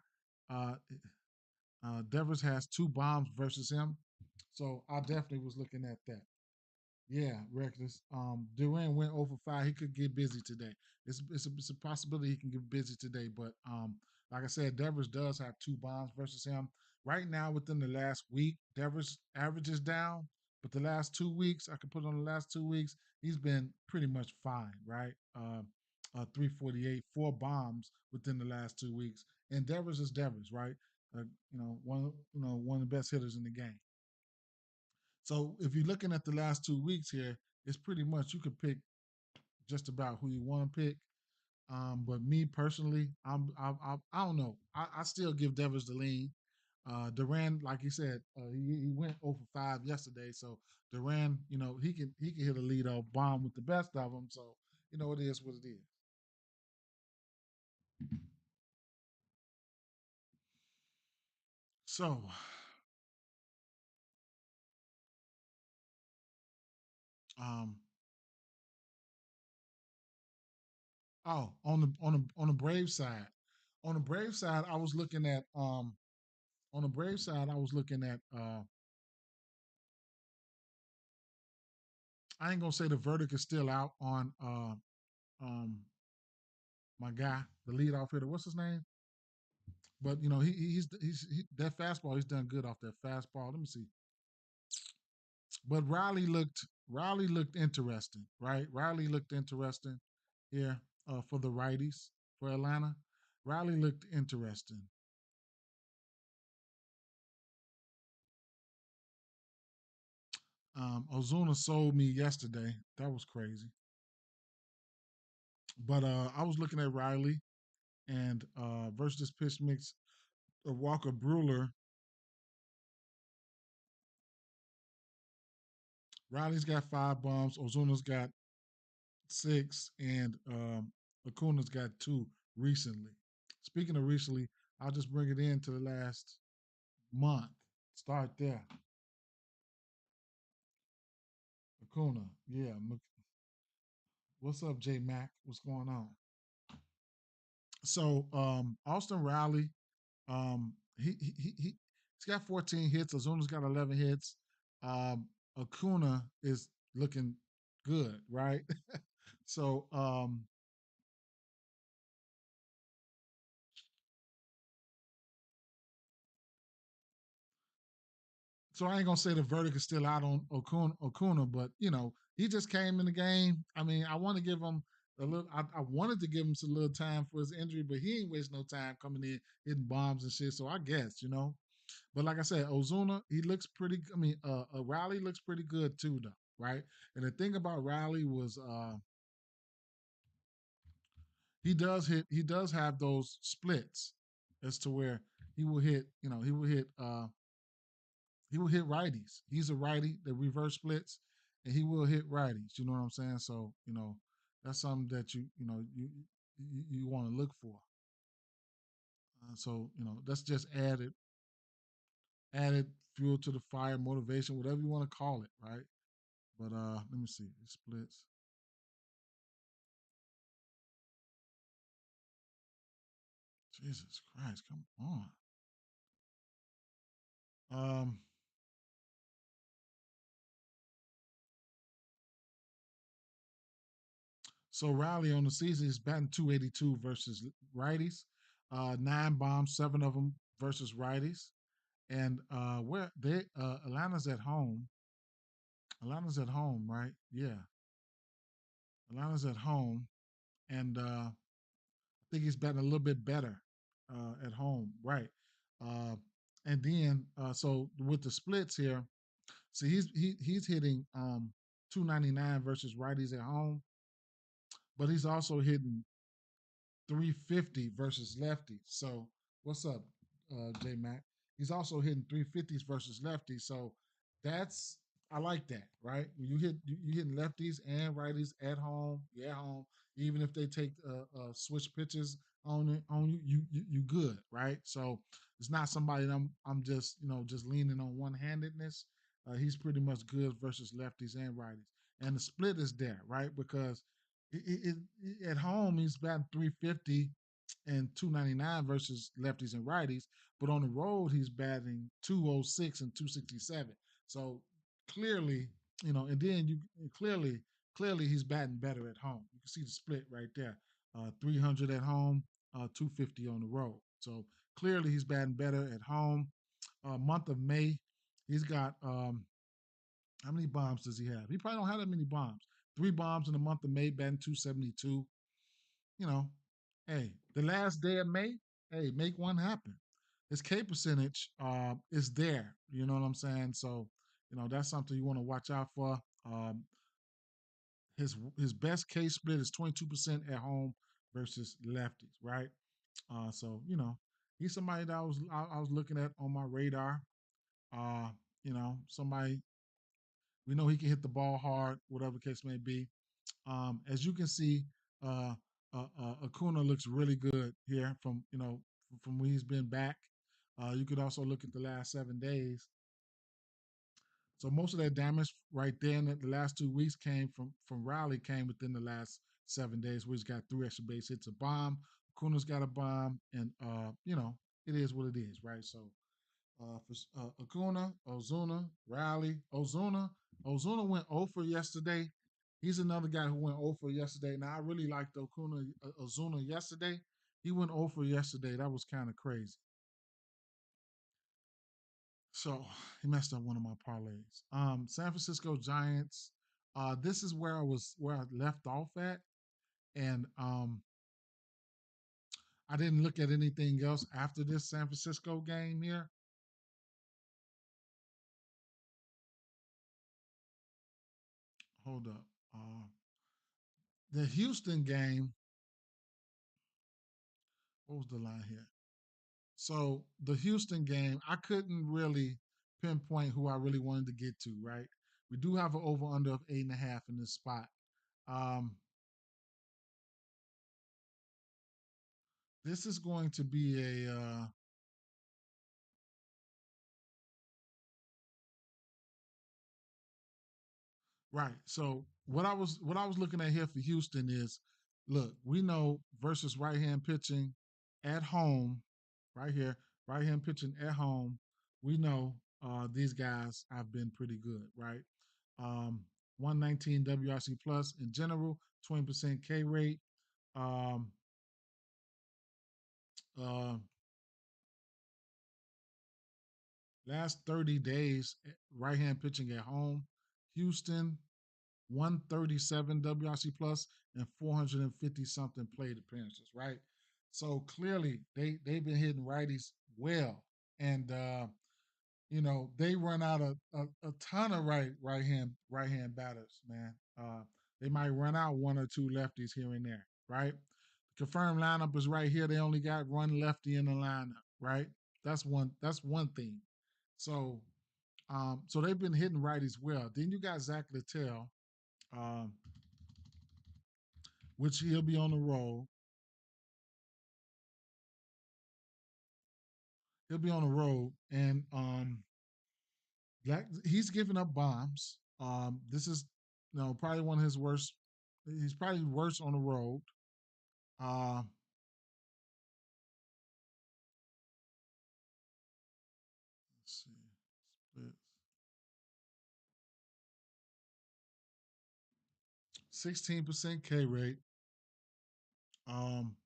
Uh, Devers has 2 bombs versus him. So I definitely was looking at that. Yeah, reckless. Durant went over 5. He could get busy today. It's a possibility he can get busy today. But like I said, Devers does have 2 bombs versus him. Right now, within the last week, Devers averages down. But the last 2 weeks, I could put on the last 2 weeks, he's been pretty much fine, right? 348, 4 bombs within the last 2 weeks. And Devers is Devers, right? One of the best hitters in the game. So if you're looking at the last 2 weeks here, it's pretty much you could pick just about who you want to pick. But me personally, I don't know. I still give Devers the lean. Duran, like you said, he went over 5 yesterday. So Duran, he can hit a lead off bomb with the best of them. So it is what it is. So, um, oh, on the Brave side, on the Brave side, I was looking at on the Brave side, I was looking at I ain't gonna say the verdict is still out on um my guy, the leadoff hitter. What's his name? But that fastball. He's done good off that fastball. Let me see. But Riley looked interesting, right? Riley looked interesting here for the righties for Atlanta. Riley looked interesting. Ozuna sold me yesterday. That was crazy. But I was looking at Riley and versus this pitch mix of Walker Brewer. Riley's got 5 bombs. Ozuna's got 6, and Acuna's got 2 recently. Speaking of recently, I'll just bring it into the last month. Start there. Acuna, yeah. What's up, J Mac? What's going on? So Austin Riley, he's got 14 hits. Azuna's got 11 hits. Acuna is looking good, right? So so I ain't gonna say the verdict is still out on Acuna, but he just came in the game. I mean, I want to give him a little. I wanted to give him some little time for his injury, but he ain't waste no time coming in hitting bombs and shit. So I guess. But like I said, Ozuna, he looks pretty. I mean, Riley looks pretty good too, though, right? And the thing about Riley was, he does hit. He does have those splits as to where he will hit. He will hit righties. He's a righty that reverse splits, and he will hit righties. You know what I'm saying? So that's something that you want to look for. So that's just added fuel to the fire, motivation, whatever you want to call it, right? But let me see. It splits. Jesus Christ, come on. Um, so Riley on the season is batting 282 versus righties. 9 bombs, 7 of them versus righties. And where they Atlanta's at home. Atlanta's at home, right? Yeah. Atlanta's at home. And I think he's batting a little bit better at home, right? Uh, and then so with the splits here, see he's hitting 299 versus righties at home, but he's also hitting 350 versus lefties. So what's up, J Mac? He's also hitting 350s versus lefties. So that's I like that, right? When you hitting lefties and righties at home, yeah, home. Even if they take switch pitches on you good, right? So it's not somebody that I'm just leaning on one handedness. He's pretty much good versus lefties and righties, and the split is there, right? Because at home he's batting 350 and 299 versus lefties and righties, but on the road he's batting 206 and 267. So clearly, and then you clearly he's batting better at home. You can see the split right there. 300 at home, 250 on the road. So clearly he's batting better at home. Month of May, he's got how many bombs does he have? He probably don't have that many bombs. 3 bombs in the month of May, batting 272. You know, hey, the last day of May, hey, make one happen. His K percentage is there. You know what I'm saying? So That's something you want to watch out for. Um, his best case split is 22% at home versus lefties, right? So he's somebody that I was looking at on my radar. Uh, somebody we know he can hit the ball hard, whatever the case may be. As you can see, uh, Acuna looks really good here from when he's been back. You could also look at the last 7 days. So most of that damage right there in the last 2 weeks came from Riley came within the last 7 days, where he's got 3 extra base hits, a bomb. Acuna's got a bomb, and it is what it is, right? So for Acuna, Ozuna, Riley, Ozuna went 0 for yesterday. He's another guy who went 0 for yesterday. Now I really liked Ozuna yesterday. He went 0 for yesterday. That was kind of crazy. So he messed up one of my parlays. San Francisco Giants. This is where I left off at, and I didn't look at anything else after this San Francisco game here. Hold up. The Houston game. What was the line here? So the Houston game, I couldn't really pinpoint who I really wanted to get to. Right. We do have an over under of 8.5 in this spot. Um, this is going to be a right. So what I was looking at here for Houston is, look, we know versus right hand pitching at home, right here, right hand pitching at home, we know these guys have been pretty good, right? Um, 119 WRC plus in general, 20% K rate. Um, uh, last 30 days, right hand pitching at home, Houston 137 WRC plus and 450 something plate appearances, right? So clearly they've been hitting righties well, and they run out a ton of right hand batters, man. They might run out one or two lefties here and there, right? The confirmed lineup is right here. They only got one lefty in the lineup, right? That's one thing. So so they've been hitting righties well. Then you got Zach Littell, um, which he'll be on the roll. He'll be on the road, and he's giving up bombs. This is probably one of his worst. He's probably worse on the road. Uh, let's see, splits 16% K rate. Um,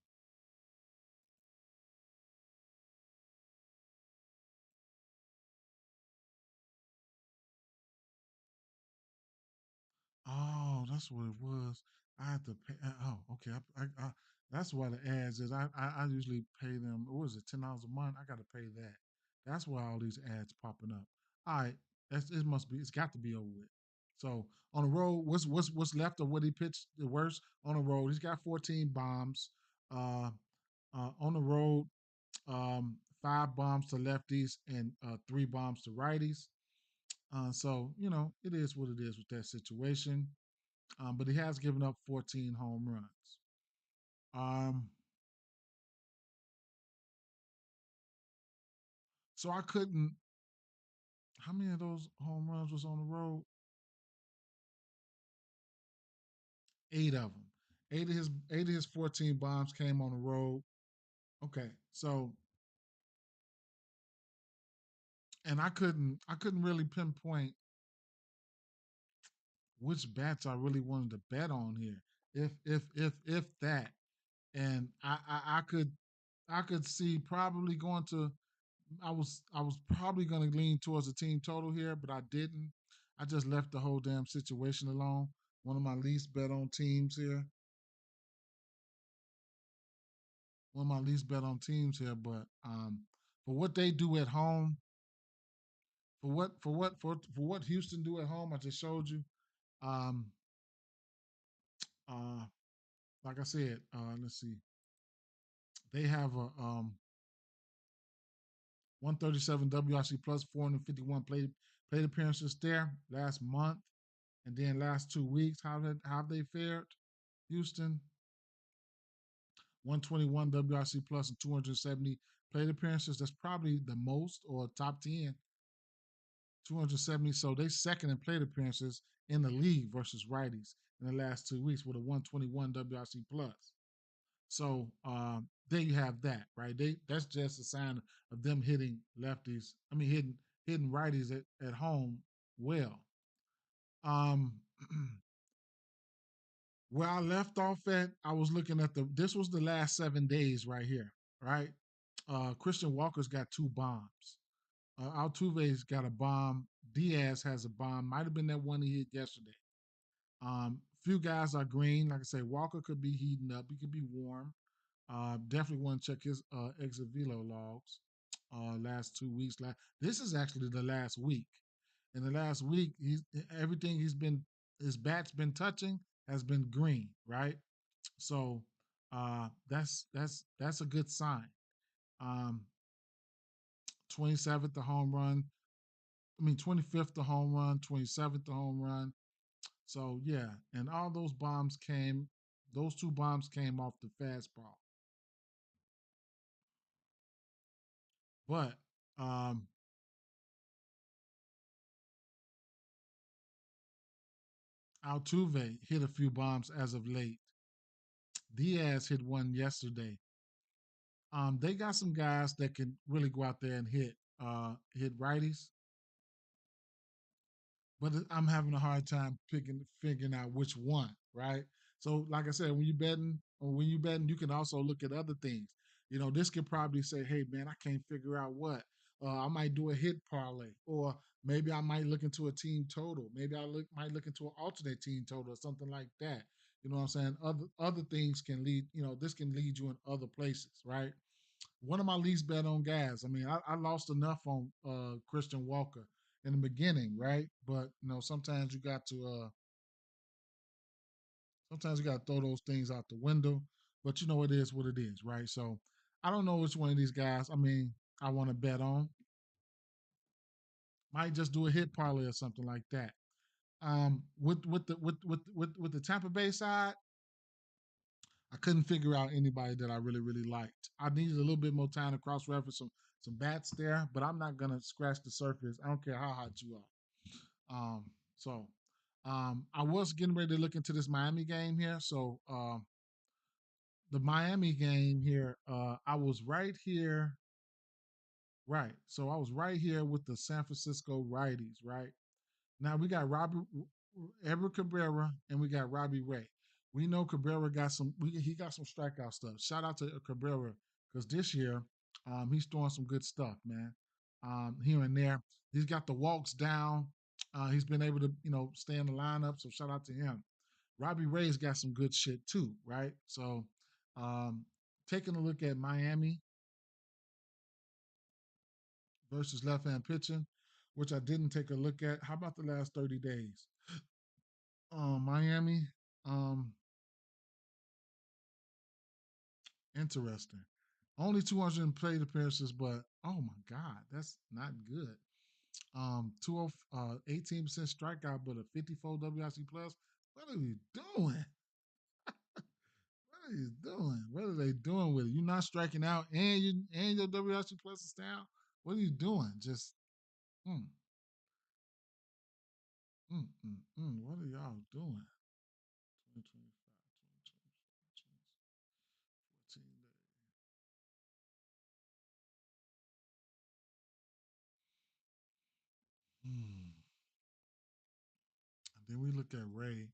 Oh, that's what it was. I had to pay. Oh, okay. That's why the ads is. I usually pay them. What was it? $10 a month. I got to pay that. That's why all these ads popping up. All right. It must be. It's got to be over with. So on the road, what's left of what he pitched the worst on the road? He's got 14 bombs. Uh, on the road, 5 bombs to lefties and 3 bombs to righties. So it is what it is with that situation. But he has given up 14 home runs. Um, so I couldn't. How many of those home runs was on the road? 8 of them. Eight of his 14 bombs came on the road. Okay, so and I couldn't really pinpoint which bats I really wanted to bet on here. If that, and I could see probably going to I was probably going to lean towards the team total here, but I didn't. I just left the whole damn situation alone. One of my least bet on teams here. One of my least bet on teams here, but for what they do at home, for what Houston do at home, I just showed you. Um, uh, like I said, let's see, they have a 137 WRC plus 451 plate appearances there last month, and then last 2 weeks. How have they fared? Houston 121 WRC plus and 270 plate appearances. That's probably the most or top 10. 270. So they second in plate appearances in the league versus righties in the last 2 weeks with a 121 WRC plus. So there you have that, right? That's just a sign of them hitting lefties. I mean, hitting righties at home well. Um, where I left off at, I was looking at this was the last 7 days right here, right? Christian Walker's got two bombs. Altuve's got a bomb. Diaz has a bomb. Might have been that one he hit yesterday. Few guys are green. Like I say, Walker could be heating up. He could be warm. Definitely want to check his exit velo logs. Last 2 weeks. This is actually the last week. In the last week, everything his bat's been touching has been green, right? So that's a good sign. Um, 27th the home run. I mean 25th the home run, 27th the home run. So yeah, and all those bombs came. Those two bombs came off the fastball. But um, Altuve hit a few bombs as of late. Diaz hit one yesterday. They got some guys that can really go out there and hit righties, but I'm having a hard time figuring out which one, right? So, like I said, when you betting, you can also look at other things. This could probably say, "Hey, man, I can't figure out what." I might do a hit parlay, or maybe I might look into a team total. Maybe might look into an alternate team total or something like that. You know what I'm saying? Other things can lead. This can lead you in other places, right? One of my least bet on guys. I mean, I lost enough on Christian Walker in the beginning, right? But sometimes you got to throw those things out the window. But it is what it is, right? So I don't know which one of these guys. I mean, I want to bet on. Might just do a hit parlay or something like that. With the Tampa Bay side, I couldn't figure out anybody that I really, really liked. I needed a little bit more time to cross reference some bats there, but I'm not gonna scratch the surface. I don't care how hot you are. So I was getting ready to look into this Miami game here. So the Miami game here, I was right here. Right. So I was right here with the San Francisco righties, right? Now we got Edward Cabrera, and we got Robbie Ray. We know Cabrera got he got some strikeout stuff. Shout out to Cabrera because this year, he's throwing some good stuff, man. Here and there, he's got the walks down. He's been able to, stay in the lineup. So shout out to him. Robbie Ray's got some good shit too, right? So, um, taking a look at Miami versus left-hand pitching, which I didn't take a look at. How about the last 30 days? Miami. Um, Interesting. Only 200 plate appearances, but oh my God, that's not good. 18% strikeout, but a 54 WRC plus. What are you doing? What are you doing? What are they doing with it? You're not striking out, and your WRC plus is down. What are you doing? Just mm, what are y'all doing? 2025, 14 days. Hmm. And then we look at Ray.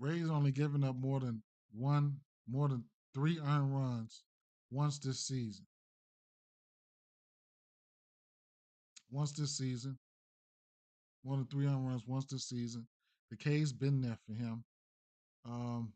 Ray's only given up more than three earned runs once this season. Once this season, more than three earned runs once this season. The K's been there for him. Um,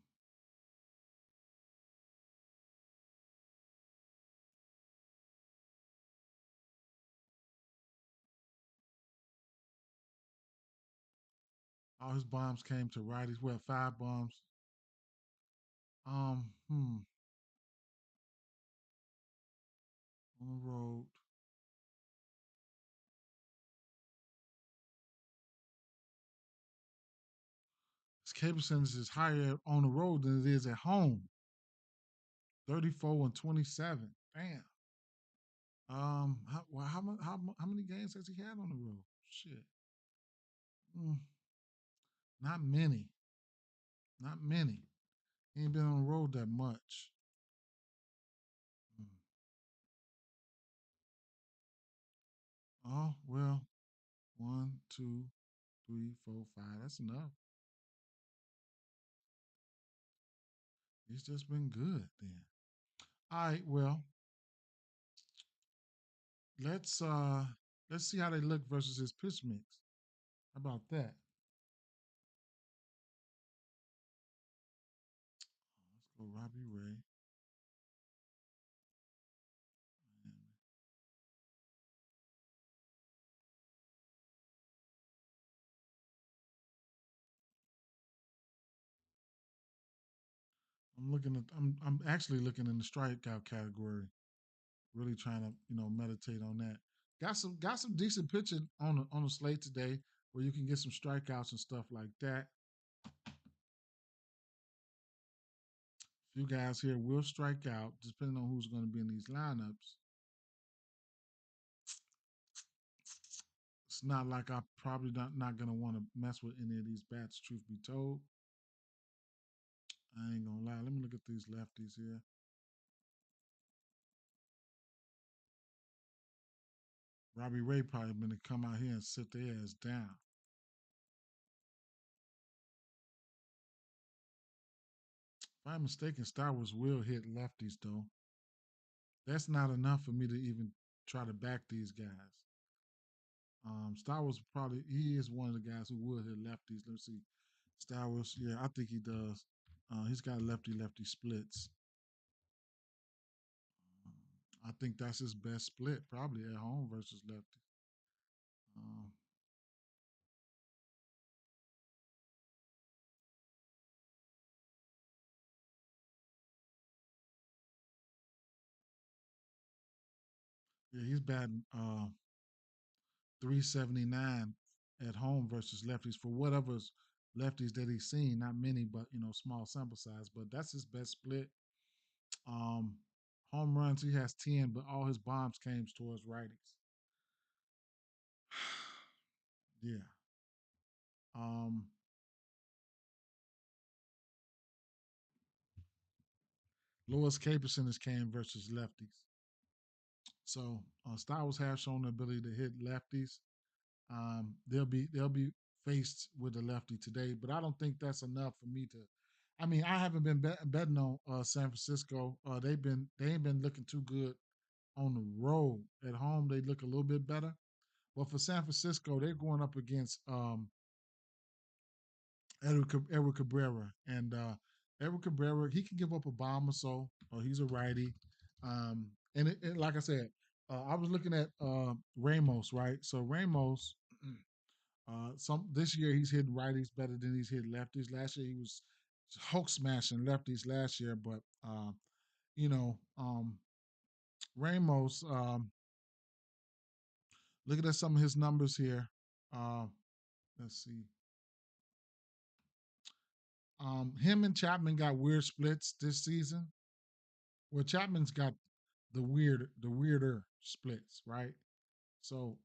all his bombs came to righties. Well, five bombs. Um, hmm, on the road. His K percentage is higher on the road than it is at home. 34 and 27. Damn. How many games has he had on the road? Shit. Mm, not many. Not many. He ain't been on the road that much. Mm. Oh, well, one, two, three, four, five. That's enough. He's just been good then. All right, well, let's uh let's see how they look versus his pitch mix. How about that? Let's go Robbie Ray. I'm actually looking in the strikeout category. Really trying to, meditate on that. Got some decent pitching on the slate today where you can get some strikeouts and stuff like that. A few guys here will strike out, depending on who's going to be in these lineups. It's not like I'm probably not going to want to mess with any of these bats, truth be told. I ain't going to lie. Let me look at these lefties here. Robbie Ray probably going to come out here and sit their ass down. If I'm mistaken, Star Wars will hit lefties, though. That's not enough for me to even try to back these guys. Star Wars probably he is one of the guys who will hit lefties. Let's see, Star Wars. Yeah, I think he does. He's got lefty splits. I think that's his best split, probably at home versus lefty. Um, yeah, he's batting 379 at home versus lefties for whatever's lefties that he's seen. Not many, but small sample size. But that's his best split. Um, Home runs he has 10, but all his bombs came towards righties. Yeah. Um, Lowest K percentage came versus lefties. So Styles have shown the ability to hit lefties. They'll be faced with a lefty today, but I don't think that's enough for me to. I mean, I haven't been betting on San Francisco. They ain't been looking too good on the road. At home, they look a little bit better. But for San Francisco, they're going up against Edward Cabrera, and Edward Cabrera he can give up a bomb or so. He's a righty, and like I said, I was looking at Ramos, right? So Ramos, some this year he's hitting righties better than he's hitting lefties. Last year he was Hulk smashing lefties last year, but you know, Ramos, looking at some of his numbers here. Uh, let's see. Him and Chapman got weird splits this season. Well, Chapman's got the weirder splits, right? So,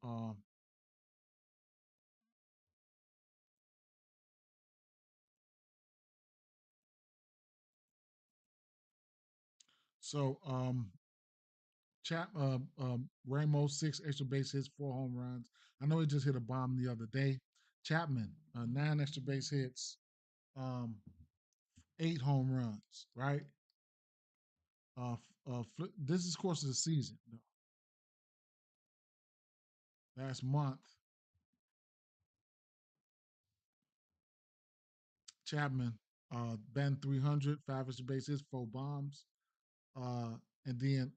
so Chap Ramos 6 extra base hits, 4 home runs. I know he just hit a bomb the other day. Chapman 9 extra base hits. Um, 8 home runs, right? This is course of the season. Though. Last month, Chapman batting 300, 5 extra bases, 4 bombs, uh, and then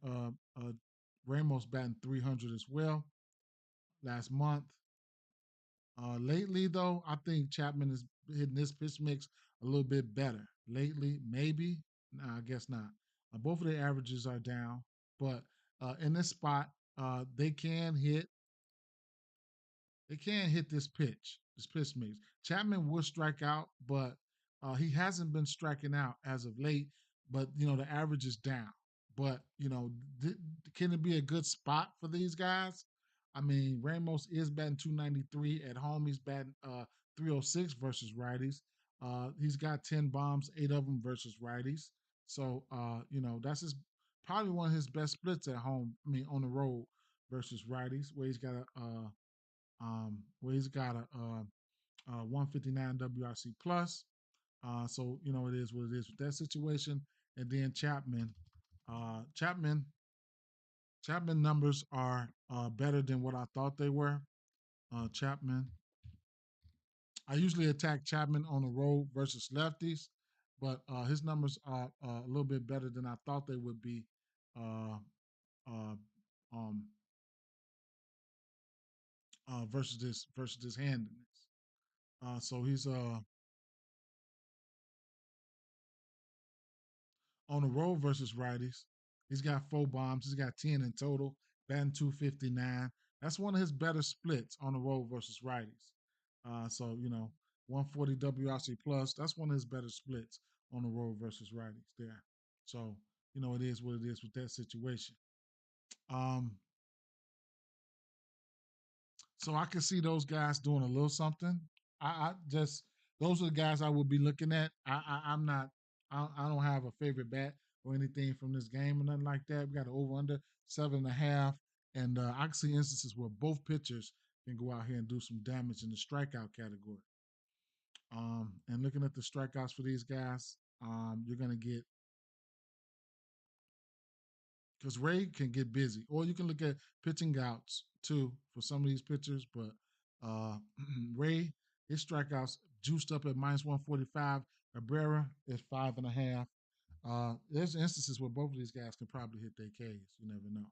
Ramos batting 300 as well last month. Lately, though, I think Chapman is hitting this pitch mix a little bit better. Lately, maybe. Nah, I guess not. Both of their averages are down, but in this spot, they can hit. They can hit this pitch mix. Chapman will strike out, but he hasn't been striking out as of late. But the average is down. But th- can it be a good spot for these guys? I mean, Ramos is batting 293 at home. He's batting 306 versus righties. He's got 10 bombs, 8 of them versus righties. So that's probably one of his best splits at home. I mean, on the road versus righties, where he's got a 159 WRC plus. So it is what it is with that situation. And then uh, Chapman, Chapman numbers are better than what I thought they were. Chapman, I usually attack Chapman on the road versus lefties, but his numbers are a little bit better than I thought they would be. Uh, uh, um, versus this handedness. So he's on the road versus righties. He's got 4 bombs. He's got 10 in total, batting 259. That's one of his better splits on the road versus righties. So 140 WRC plus. That's one of his better splits on the road versus righties there. So it is what it is with that situation. Um, so I can see those guys doing a little something. I just those are the guys I would be looking at. I'm not. I don't have a favorite bat or anything from this game or nothing like that. We got an over under 7.5, and I can see instances where both pitchers can go out here and do some damage in the strikeout category. And looking at the strikeouts for these guys, you're gonna get because Ray can get busy, or you can look at pitching outs too for some of these pitchers. But uh, Ray, his strikeouts juiced up at -145. Cabrera is 5.5. There's instances where both of these guys can probably hit their Ks. You never know.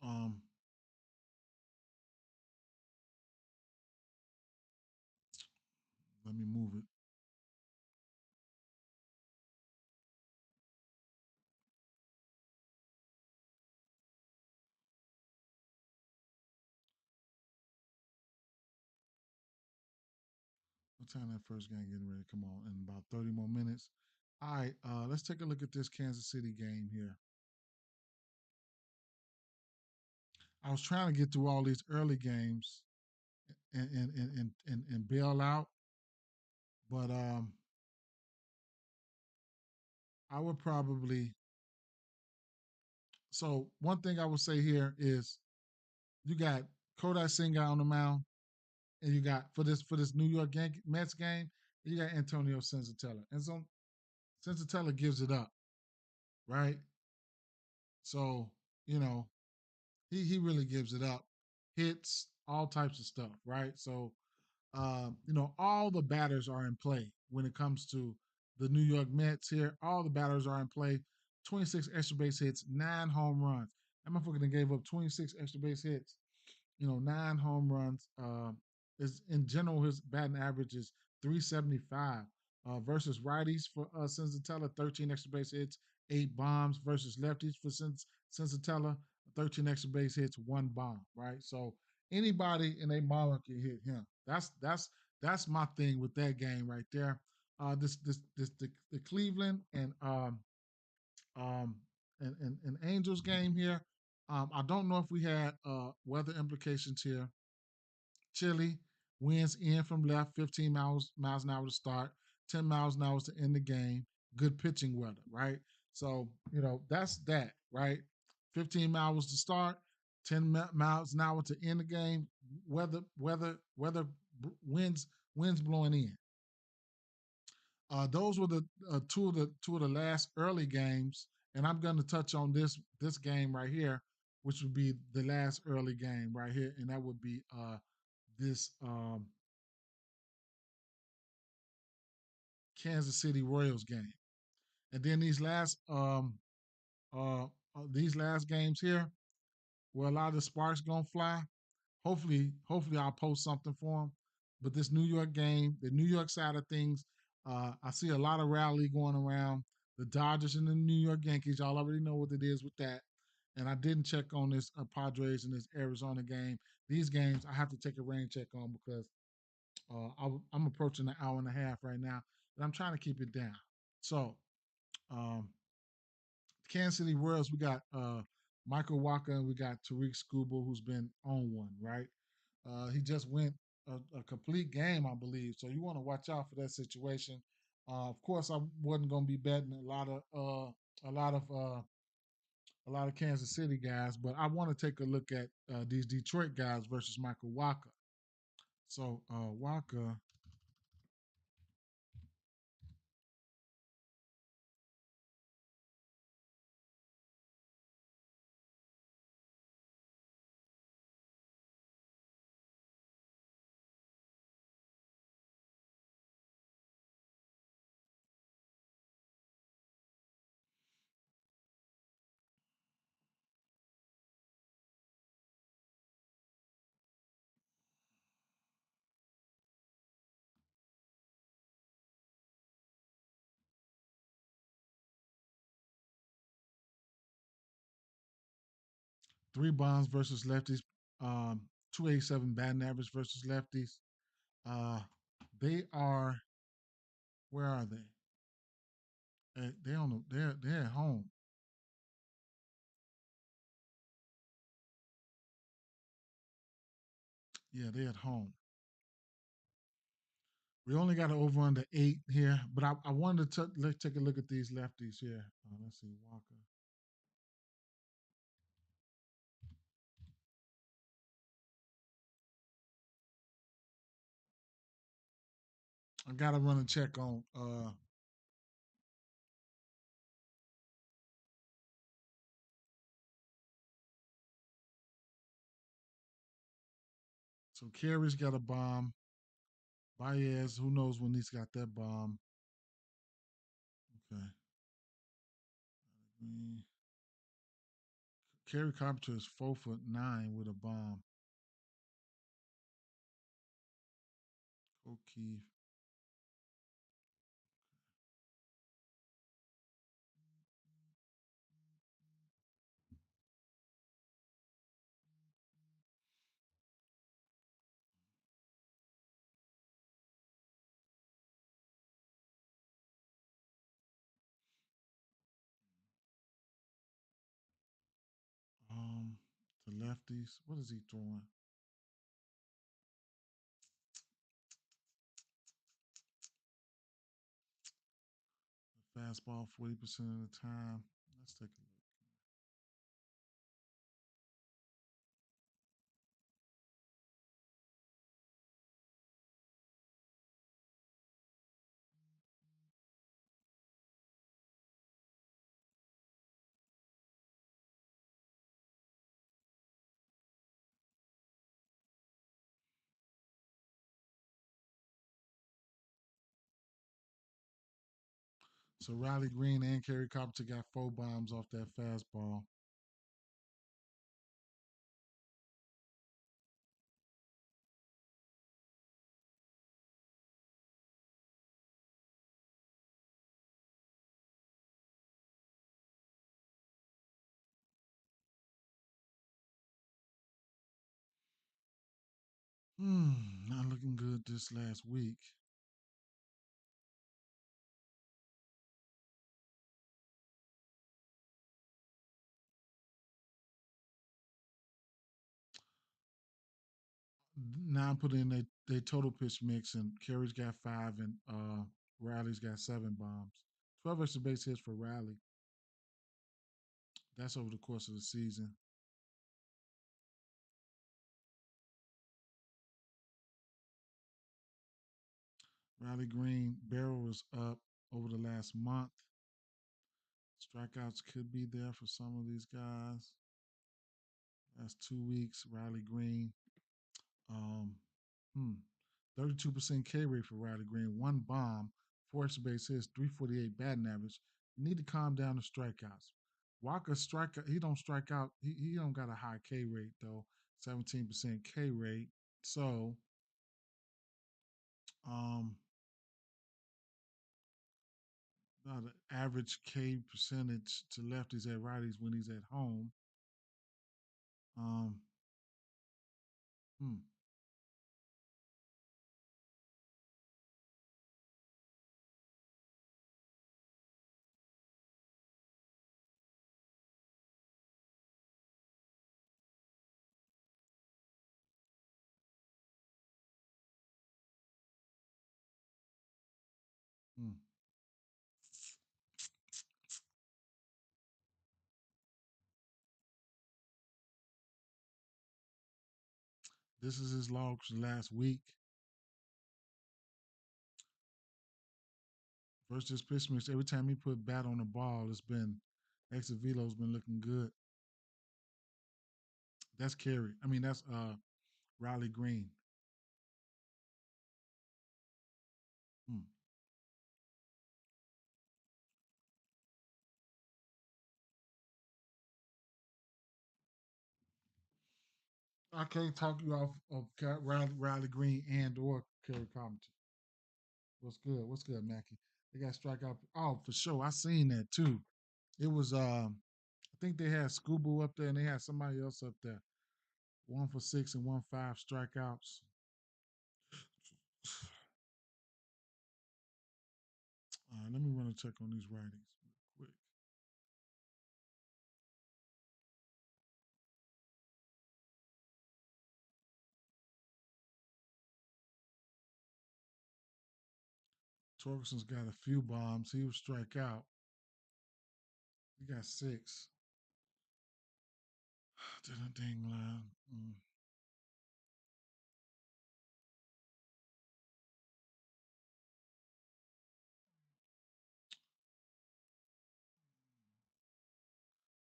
Um, Let me move it. What time that first game getting ready? Come on, in about 30 more minutes. All right, let's take a look at this Kansas City game here. I was trying to get through all these early games and bail out, but I would probably. So one thing I would say here is you got Kodai Senga on the mound, and you got for this New York Mets game, you got Antonio Sensatella, and so Sensatella gives it up, right? So you know he really gives it up, hits all types of stuff, right? So all the batters are in play when it comes to the New York Mets here. All the batters are in play. 26 extra base hits, 9 home runs. That motherfucker gave up 26 extra base hits, 9 home runs. Is in general his batting average is 375. Versus righties for Sensatella, 13 extra base hits, 8 bombs. Versus lefties for Sensatella, 13 extra base hits, 1 bomb. Right, so anybody in a mama can hit him. That's my thing with that game right there. The Cleveland um and Angels game here. I don't know if we had weather implications here. Chilly, winds in from left, 15 miles an hour to start, 10 miles an hour to end the game. Good pitching weather, right? So that's that, right? 15 miles to start, 10 miles an hour to end the game. Weather, winds blowing in. Those were the two of the last early games, and I'm going to touch on this game right here, which would be the last early game right here, and that would be this Kansas City Royals game. And then uh, these last games here, where a lot of the sparks gonna fly. Hopefully I'll post something for them. But this New York game, the New York side of things, I see a lot of rally going around. The Dodgers and the New York Yankees, y'all already know what it is with that. And I didn't check on this Padres and this Arizona game. These games I have to take a rain check on because I'm approaching an hour and a half right now, and I'm trying to keep it down. So, um, Kansas City Royals, we got Michael Walker and we got Tariq Skubal, who's been on one, right? He just went a complete game, I believe. So you want to watch out for that situation. Of course, I wasn't going to be betting a lot of a lot of Kansas City guys, but I want to take a look at these Detroit guys versus Michael Walker. So Walker, 3 bombs versus lefties, 287 batting average versus lefties. Uh, they are where are they? They on they're at home. Yeah, they're at home. We only got to over under 8 here, but I wanted to let's take a look at these lefties here. Let's see, Walker. I got to run a check on. So Carey's got a bomb. Baez, who knows when he's got that bomb? Okay. Carey Carpenter is 4'9" with a bomb. O'Keefe. Um, the lefties. What is he throwing? The fastball 40% of the time. Let's take a look. So Riley Green and Kerry Carpenter got 4 bombs off that fastball. Not looking good this last week. Now I'm putting in their total pitch mix, and Kerry's got 5, and Riley's got 7 bombs. 12 extra base hits for Riley. That's over the course of the season. Riley Green barrel was up over the last month. Strikeouts could be there for some of these guys. That's 2 weeks. Riley Green. Um, hmm. 32% K rate for Riley Green. One bomb, four extra base hits, 348 batting average. You need to calm down the strikeouts. Walker strike. He don't strike out. He don't got a high K rate though. 17% K rate. So, um, about an average K percentage to lefties at righties when he's at home. Um, hmm. Hmm. This is his log for last week. Versus pitch mix. Every time he put bat on the ball, it's been exit velo's been looking good. That's Carey. I mean, that's Riley Green. Hmm. I can't talk you off of Riley Green and or Kerry Compton. What's good? What's good, Mackie? They got strikeout. Oh, for sure. I seen that too. It was I think they had Scooby up there and they had somebody else up there. 1 for 6 and 1 5 strikeouts. Let me run a check on these writings real quick. Torkelson's got a few bombs. He was strike out. He got 6. Didn't ding line.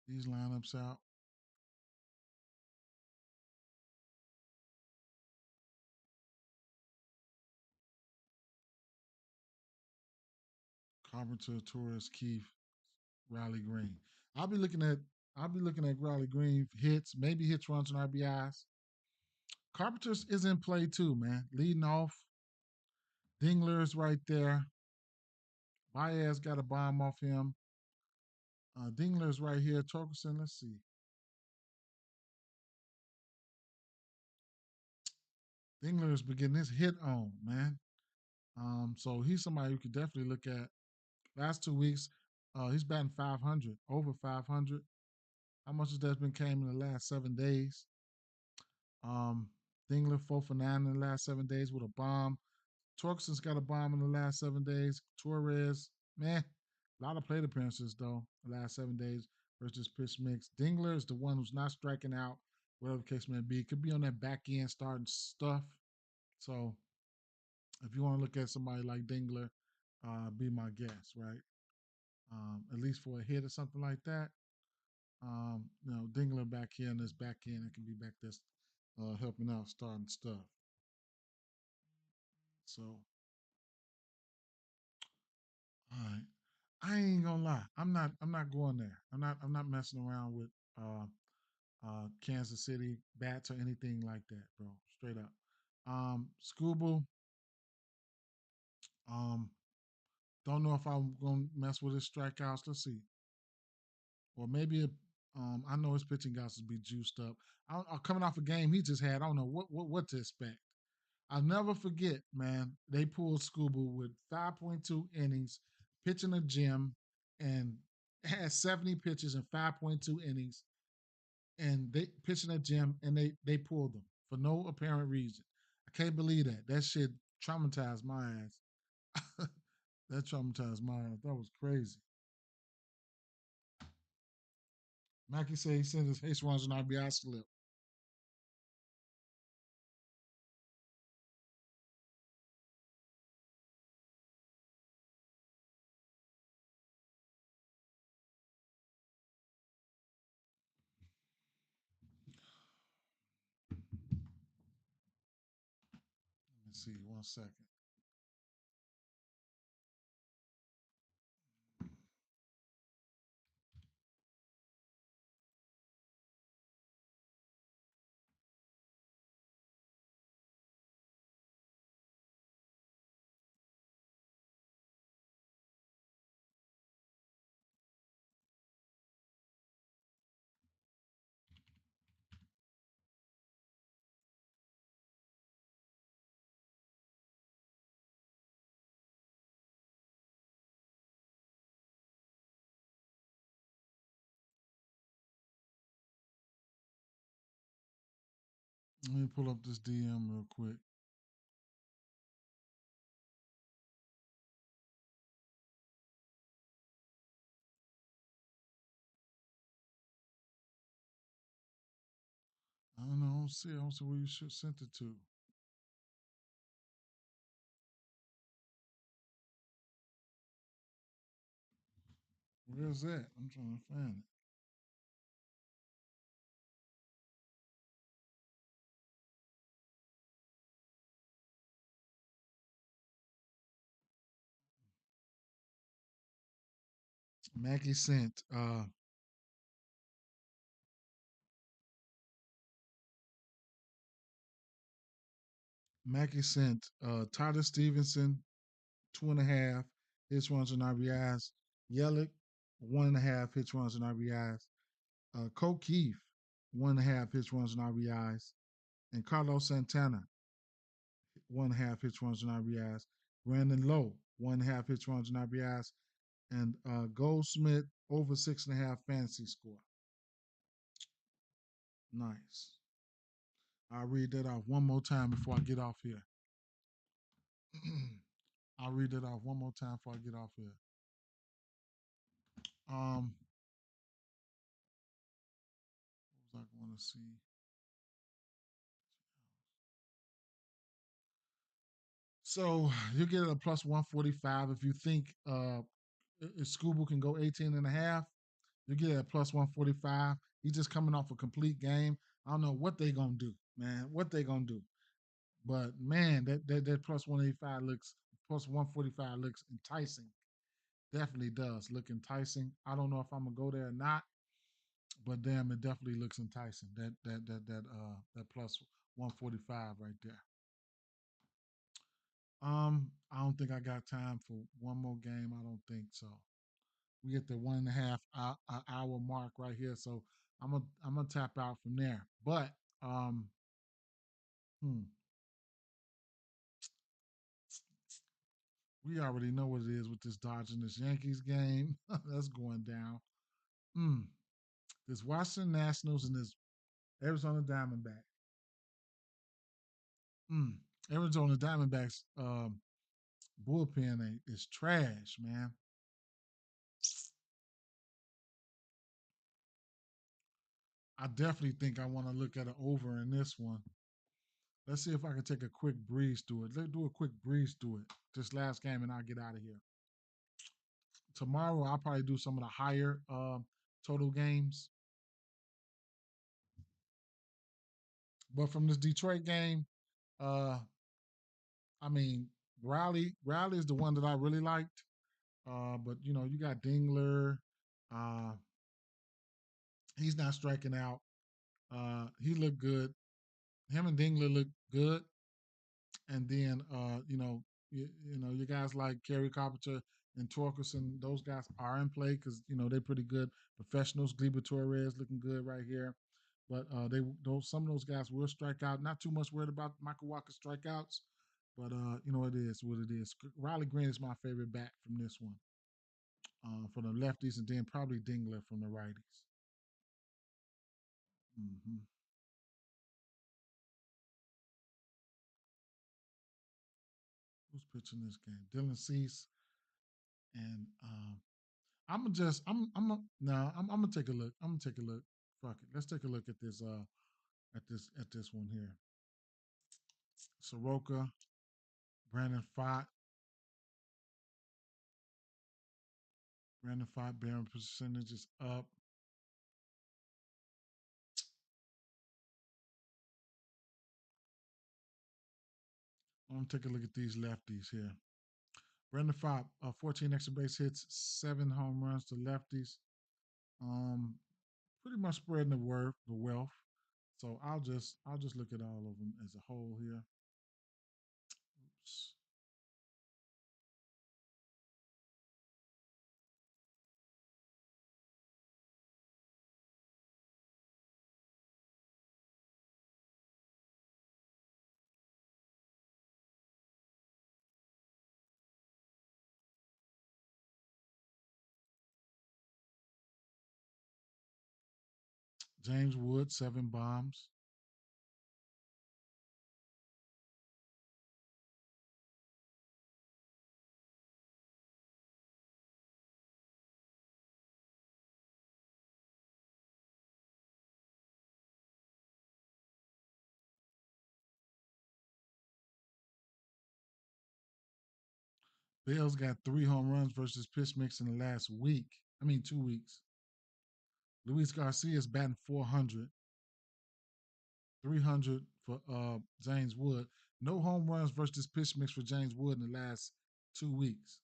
These lineups out. Carpenter, Torres, Keith, Riley Green. I'll be looking at I'll be looking at Riley Green hits, maybe hits, runs, and RBIs. Carpenter's is in play too, man. Leading off. Dingler's right there. Baez got a bomb off him. Dingler's right here. Torkelson, let's see. Dingler's been getting his hit on, man. So he's somebody you could definitely look at. Last 2 weeks, he's batting 500, over 500. How much has that been came in the last 7 days? Um, Dingler 4 for 9 in the last 7 days with a bomb. Torkelson's got a bomb in the last 7 days. Torres, man, a lot of plate appearances though the last 7 days versus pitch mix. Dingler is the one who's not striking out, whatever the case may be. Could be on that back end starting stuff. So if you want to look at somebody like Dingler, be my guest, right? At least for a hit or something like that. Dingler back here in this back end, it can be back there helping out, starting stuff. So, all right, I ain't gonna lie, I'm not going there. I'm not messing around with Kansas City bats or anything like that, bro. Straight up. Scooble, um, don't know if I'm gonna mess with his strikeouts. Let's see, or maybe I know his pitching guys will be juiced up. Coming off a game he just had, I don't know what to expect. I'll never forget, man. They pulled Scuba with 5.2 innings, pitching a gym, and had 70 pitches in 5.2 innings, and they pitching a gym, and they pulled them for no apparent reason. I can't believe that. That shit traumatized my ass. That traumatized my ass. That was crazy. Mackie said he sent his H ones an RBI slip. Let me see. 1 second. Let me pull up this DM real quick. I don't know. I don't see. I don't see where you should sent it to. Where's that? I'm trying to find it. Mackie sent. Mackie sent. Tyler Stevenson 2.5 hits, runs, and RBIs. Yelich 1.5 hits, runs, and RBIs. Cole Keith 1.5 hits, runs, and RBIs. And Carlos Santana 1.5 hits, runs, and RBIs. Brandon Lowe 1.5 hits, runs, and RBIs. And Goldsmith over 6.5 fantasy score. Nice. I'll read that off one more time before I get off here. I'll read that off one more time before I get off here. What was I going to see? So you get a plus 145 if you think if Scooble can go 18 and a half. You get a plus 145. He's just coming off a complete game. I don't know what they gonna do, man. What they gonna do? But man, that plus 185 looks plus 145 looks enticing. Definitely does look enticing. I don't know if I'm gonna go there or not, but damn, it definitely looks enticing. That plus 145 right there. I don't think I got time for one more game. I don't think so. We get the 1.5 hour mark right here, so I'm gonna tap out from there. But um, hmm, we already know what it is with this Dodgers and this Yankees game. That's going down. Hmm, this Washington Nationals and this Arizona Diamondbacks. Hmm, Arizona Diamondbacks bullpen is trash, man. I definitely think I want to look at an over in this one. Let's see if I can take a quick breeze through it. Let's do a quick breeze through it. This last game, and I'll get out of here. Tomorrow, I'll probably do some of the higher total games. But from this Detroit game, uh, I mean, Riley is the one that I really liked. But you know, you got Dingler. Uh, he's not striking out. He looked good. Him and Dingler look good. And then you guys like Kerry Carpenter and Torkelson, those guys are in play because they're pretty good professionals. Gleyber Torres looking good right here, but some of those guys will strike out. Not too much worried about Michael Walker strikeouts, but it is what it is. Riley Green is my favorite bat from this one, for the lefties, and then probably Dingler from the righties. Hmm. Who's pitching this game? Dylan Cease and I'm gonna take a look. I'm gonna take a look. Fuck it. Let's take a look at this. At this one here. Soroka, Brandon Fott, bearing percentage is up. I'm gonna take a look at these lefties here. Brandon Fott, 14 extra base hits, 7 home runs to lefties. Um, Pretty much spreading the wealth. So I'll just look at all of them as a whole here. Oops. James Wood, 7 bombs. Bales got 3 home runs versus pitch mix in the last week. I mean 2 weeks. Luis Garcia is batting 400. 300 for James Wood. No home runs versus pitch mix for James Wood in the last 2 weeks.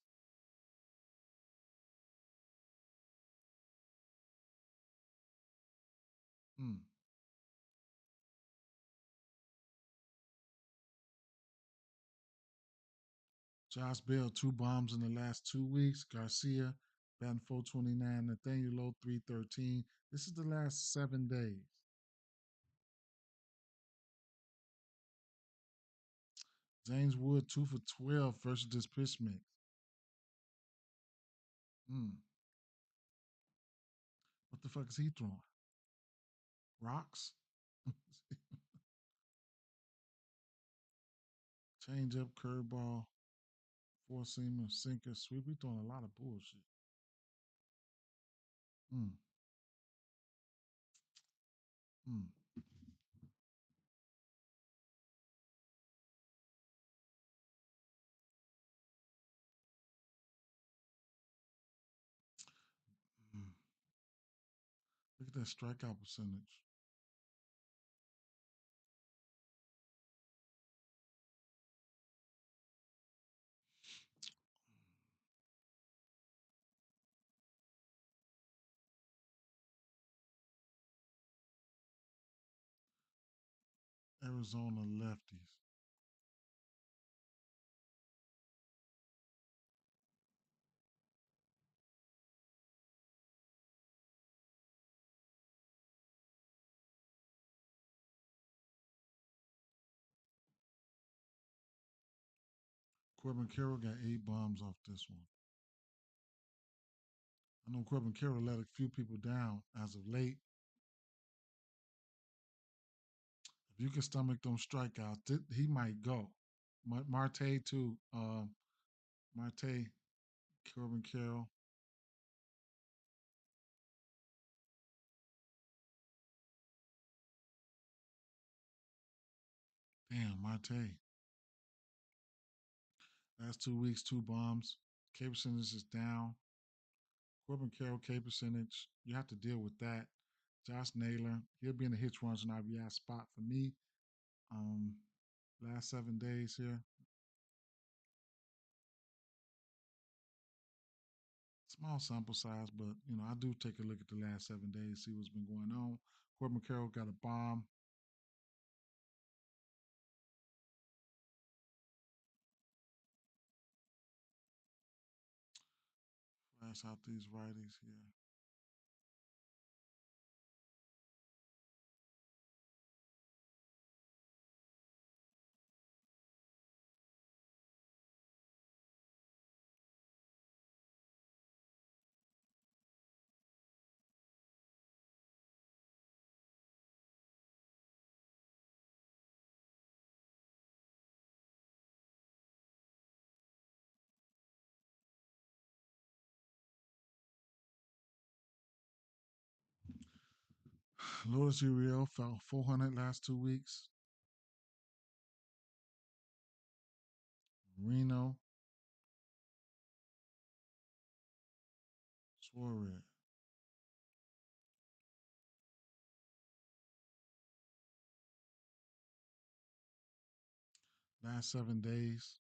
Mm. Josh Bell, 2 bombs in the last 2 weeks. Garcia, batting 429. Nathaniel Lowe, 313. This is the last 7 days. James Wood, 2 for 12 versus this pitch mix. Mm. What the fuck is he throwing? Rocks? Change up, curveball, four seamer, sinker, sweep. We throwing a lot of bullshit. Mm. Mm. Mm. Look at that strikeout percentage. Arizona lefties. Corbin Carroll got 8 bombs off this one. I know Corbin Carroll let a few people down as of late. If you can stomach them strikeouts, he might go. Marte too. Marte, Corbin Carroll. Damn, Marte. Last 2 weeks, 2 bombs. K percentage is down. Corbin Carroll K percentage. You have to deal with that. Josh Naylor, he'll be in the hits runs and RBI spot for me. Um, Last 7 days here. Small sample size, but I do take a look at the last 7 days, see what's been going on. Corbin Carroll got a bomb. Flash out these righties here. Lourdes Uriel fell 400 last 2 weeks. Reno, Suarez. Last 7 days.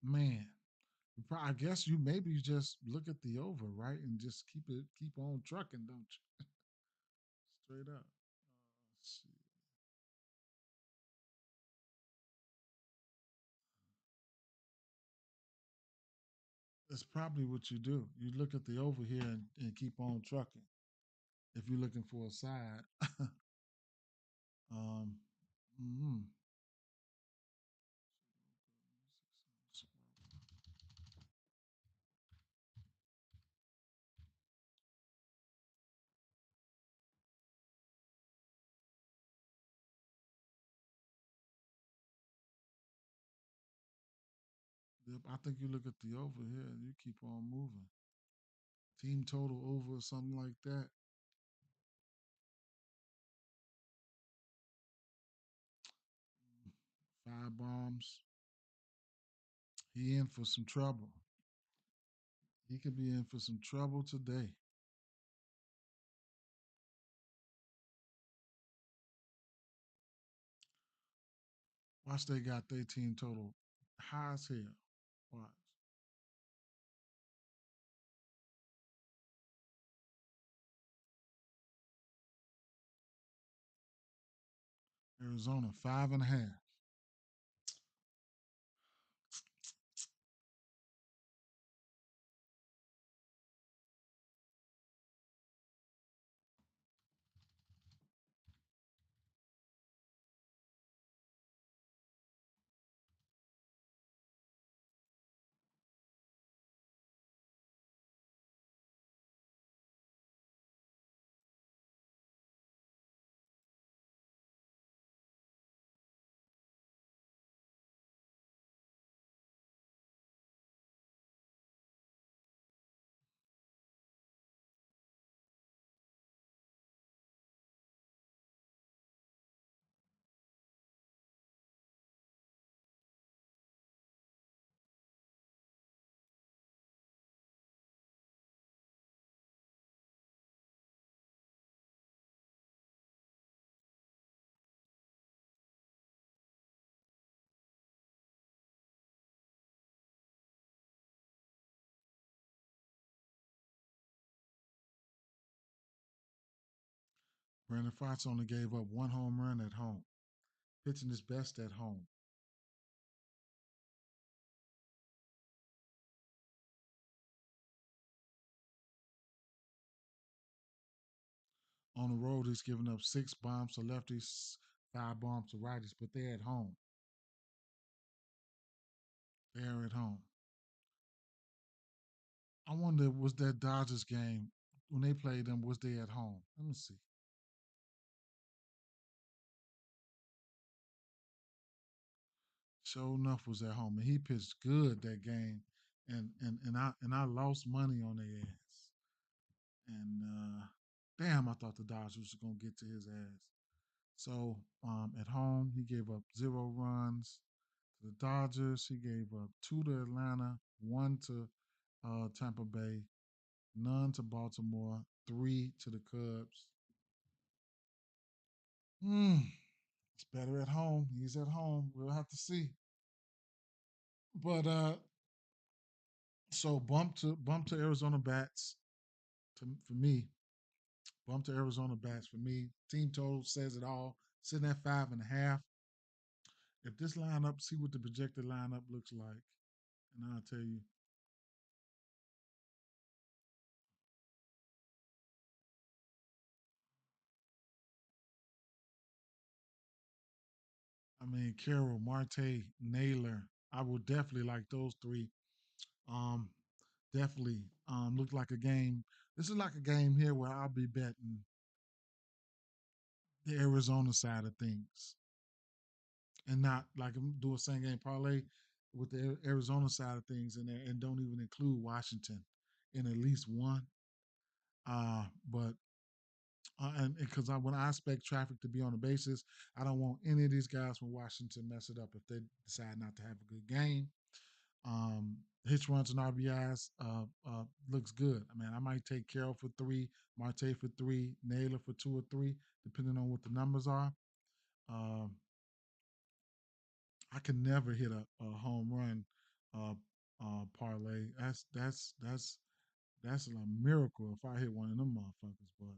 Man, I guess you maybe you just look at the over, right? And just keep on trucking, don't you? Straight up. Let's see. That's probably what you do. You look at the over here and keep on trucking. If you're looking for a side. um, mm-hmm. Yep, I think you look at the over here and you keep on moving. Team total over or something like that. 5 bombs. He in for some trouble. He could be in for some trouble today. Watch they got their team total high as hell. Watch. Arizona 5.5. Brandon Fox only gave up one home run at home, pitching his best at home. On the road, he's given up 6 bombs to lefties, 5 bombs to righties, but they're at home. They're at home. I wonder, was that Dodgers game when they played them? Was they at home? Let me see. Sure enough, was at home, and he pitched good that game, and I lost money on their ass. And damn, I thought the Dodgers was gonna get to his ass. So at home, he gave up 0 runs to the Dodgers. He gave up 2 to Atlanta, 1 to Tampa Bay, none to Baltimore, 3 to the Cubs. Hmm, it's better at home. He's at home. We'll have to see. But so bump to Arizona bats for me. Bump to Arizona bats for me. Team total says it all. Sitting at 5.5. If this lineup, see what the projected lineup looks like, and I'll tell you. I mean, Carroll, Marte, Naylor. I would definitely like those three. Um, definitely look like a game. This is like a game here where I'll be betting the Arizona side of things, and not like I'm doing same game parlay with the Arizona side of things, and don't even include Washington in at least one. But and because when I expect traffic to be on the basis, I don't want any of these guys from Washington mess it up if they decide not to have a good game. Um, Hitch runs and RBIs looks good. I mean, I might take Carroll for three, Marte for three, Naylor for two or three, depending on what the numbers are. Um, I could never hit a home run uh, parlay. That's a miracle if I hit one of them motherfuckers. But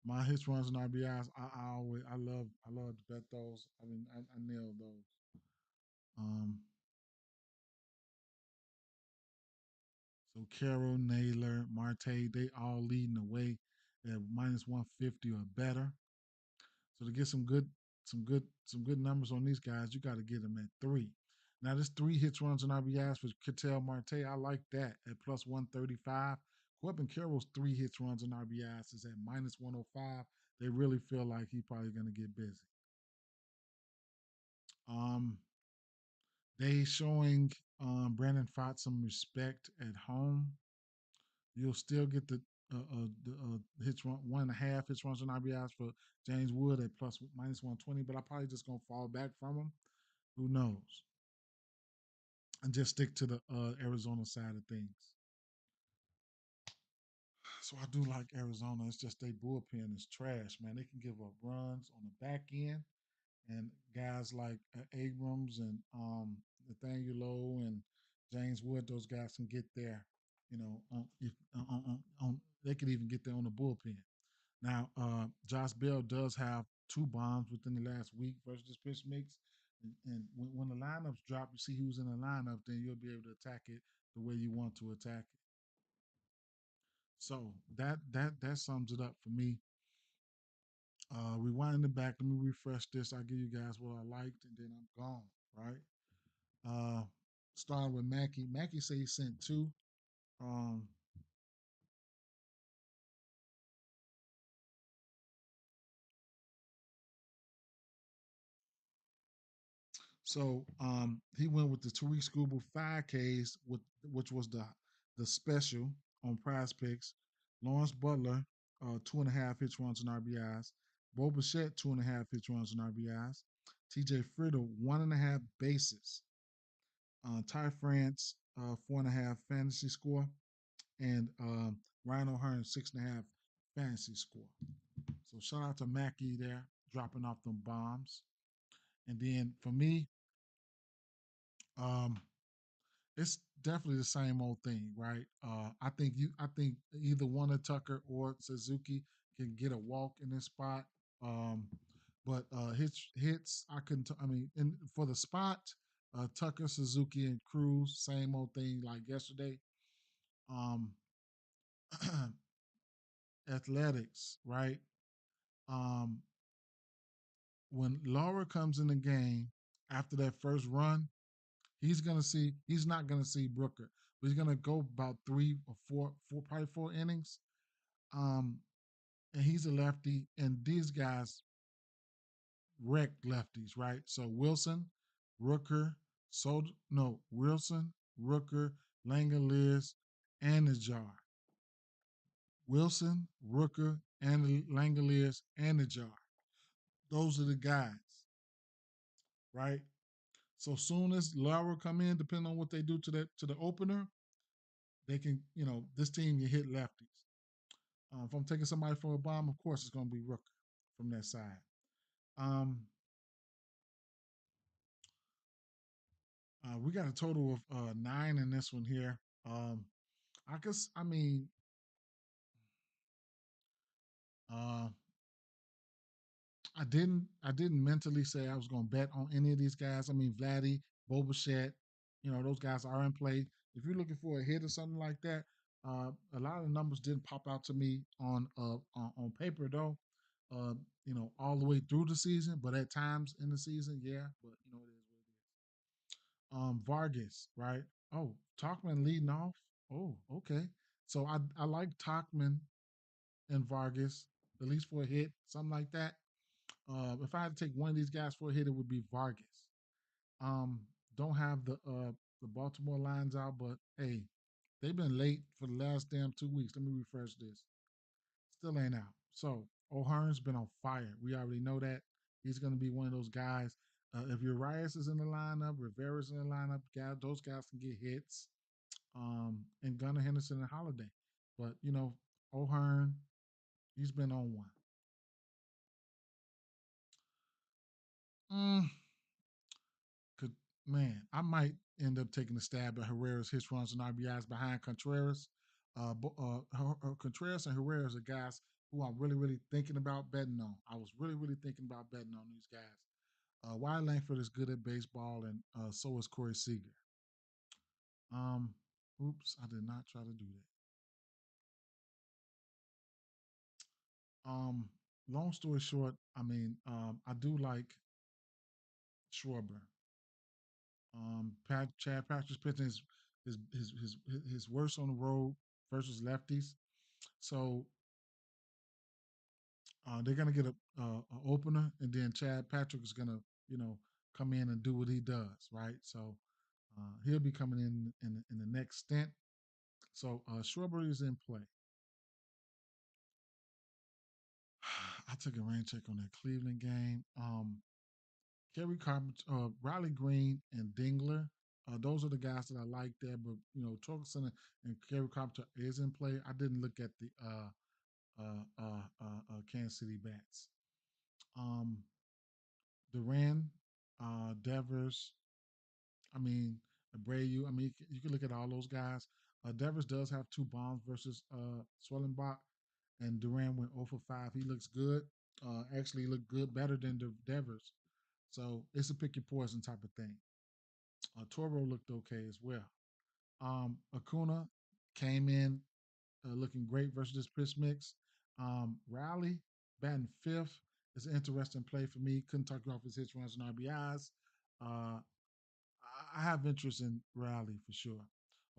my hits, runs, and RBIs, I love to bet those. I mean, I nailed those. Um, so Carroll, Naylor, Marte, they all leading the way at minus 150 or better. So to get some good numbers on these guys, you got to get them at three. Now this three hits, runs, and RBIs for Cattell Marte, I like that at plus 135. Corbin Carroll's three hits, runs, and RBIs is at minus 105. They really feel like he's probably going to get busy. Um, they showing Brandon Fott some respect at home. You'll still get the hits run 1.5 hits, runs, and RBIs for James Wood at plus minus 120, but I'm probably just gonna fall back from him. Who knows? And just stick to the Arizona side of things. So I do like Arizona. It's just they bullpen is trash, man. They can give up runs on the back end, and guys like Abrams and Nathaniel Lowe and James Wood, those guys can get there. You know, they could even get there on the bullpen. Now, Josh Bell does have two bombs within the last week versus this pitch mix. And when the lineups drop, you see who's in the lineup, then you'll be able to attack it the way you want to attack it. So that sums it up for me. Rewind it back. Let me refresh this. I'll give you guys what I liked, and then I'm gone. Right. Uh, Starting with Mackie. Mackie say he sent two. Um, he went with the Tariq Scuba 5Ks, which was the special on Prize Picks. Lawrence Butler, 2.5 hits, runs, and RBIs. Bo Bichette, 2.5 hits, runs, and RBIs. TJ Fritter, 1.5 bases. Ty France, 4.5 fantasy score. And Ryan O'Hearn, 6.5 fantasy score. So shout out to Mackey there, dropping off them bombs. And then for me, um, it's definitely the same old thing, right? I think either one of Tucker or Suzuki can get a walk in this spot. Um, but hits I couldn't. I mean, for the spot, Tucker, Suzuki, and Cruz, same old thing like yesterday. Um, athletics, right? Um, when Laura comes in the game after that first run, he's not gonna see Brooker, but he's gonna go about three or probably 4 innings. Um, and he's a lefty, and these guys wreck lefties, right? So Wilson, Rooker, Wilson, Rooker, Langoliers, and Najar. Wilson, Rooker, and the Langoliers, and Najar. Those are the guys, right? So soon as Laura come in, depending on what they do to the opener, they can, this team you hit lefties. If I'm taking somebody for a bomb, of course it's going to be Rooker from that side. Um, we got a total of 9 in this one here. I guess I mean, uh, I didn't mentally say I was going to bet on any of these guys. I mean, Vladdy, Bobuchet, those guys are in play. If you're looking for a hit or something like that, a lot of the numbers didn't pop out to me on paper though. Uh, all the way through the season, but at times in the season, yeah. But it is what it is. Vargas, right? Oh, Talkman leading off. Oh, okay. So I like Talkman and Vargas at least for a hit, something like that. If I had to take one of these guys for a hit, it would be Vargas. Um, don't have the Baltimore lines out, but hey, They've been late for the last damn 2 weeks. Let me refresh this. Still ain't out. So O'Hearn's been on fire. We already know that. He's going to be one of those guys. If Urias is in the lineup, Rivera's in the lineup, those guys can get hits. And Gunnar Henderson and Holiday. But, O'Hearn, he's been on one. Mm, could man, I might end up taking a stab at Herrera's hits, runs, and RBIs behind Contreras. Contreras and Herrera's are guys who I'm really, really thinking about betting on. I was really, really thinking about betting on these guys. Wyatt Langford is good at baseball, and so is Corey Seager. Um, oops, I did not try to do that. Long story short, I mean, I do like Schwarber. Chad Patrick's pitching his worst on the road versus lefties. So they're gonna get a opener, and then Chad Patrick is gonna come in and do what he does, right? So he'll be coming in the next stint. So Schwarber is in play. I took a rain check on that Cleveland game. Kerry Carpenter, Riley Green, and Dingler. Those are the guys that I like there. But Torkelson and Kerry Carpenter is in play. I didn't look at the Kansas City bats. Um, Duran, Devers. I mean, Abreu. I mean, you can look at all those guys. Devers does have two bombs versus Swellenbach, and Duran went 0 for 5. He looks good. Actually, looked good, better than Devers. So it's a pick your poison type of thing. Toro looked okay as well. Acuna came in looking great versus this pitch mix. Rowley batting fifth is an interesting play for me. Couldn't talk you off his hits, runs, and RBIs. Uh, I have interest in Rowley for sure.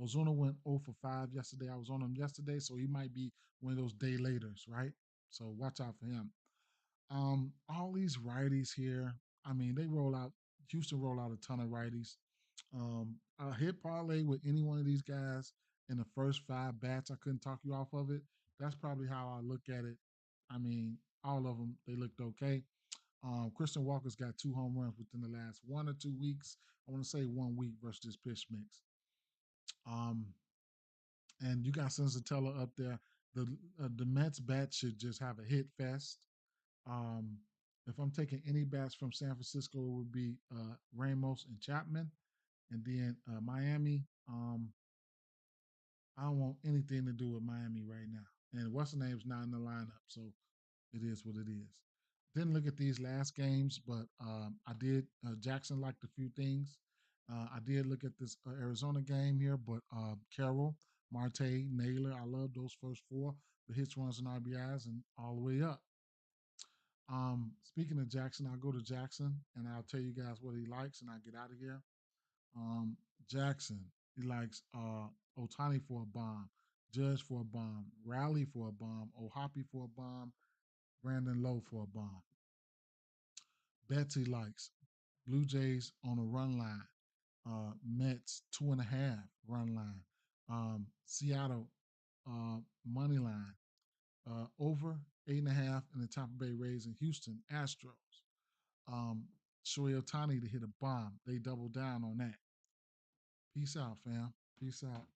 Ozuna went 0 for 5 yesterday. I was on him yesterday, so he might be one of those day laters, right? So watch out for him. All these righties here. I mean, they roll out. Houston roll out a ton of righties. I hit parlay with any one of these guys in the first 5 bats. I couldn't talk you off of it. That's probably how I look at it. I mean, all of them they looked okay. Christian Walker's got 2 home runs within the last 1 or 2 weeks. I want to say 1 week versus this pitch mix. Um, and you got Sensatella up there. The Mets bat should just have a hit fest. Um, if I'm taking any bats from San Francisco, it would be Ramos and Chapman. And then Miami, I don't want anything to do with Miami right now. And what's the name's not in the lineup, so it is what it is. Didn't look at these last games, but I did. Jackson liked a few things. I did look at this Arizona game here, but Carroll, Marte, Naylor, I love those first four. The hits, runs, and RBIs, and all the way up. Speaking of Jackson, I'll go to Jackson and I'll tell you guys what he likes, and I'll get out of here. Um, Jackson, he likes Otani for a bomb, Judge for a bomb, Rally for a bomb, Ohapi for a bomb, Brandon Lowe for a bomb. Betsy likes Blue Jays on a run line, Mets 2.5 run line, Seattle money line, over 8.5 in the Tampa Bay Rays and Houston Astros. Shohei Otani to hit a bomb. They double down on that. Peace out, fam. Peace out.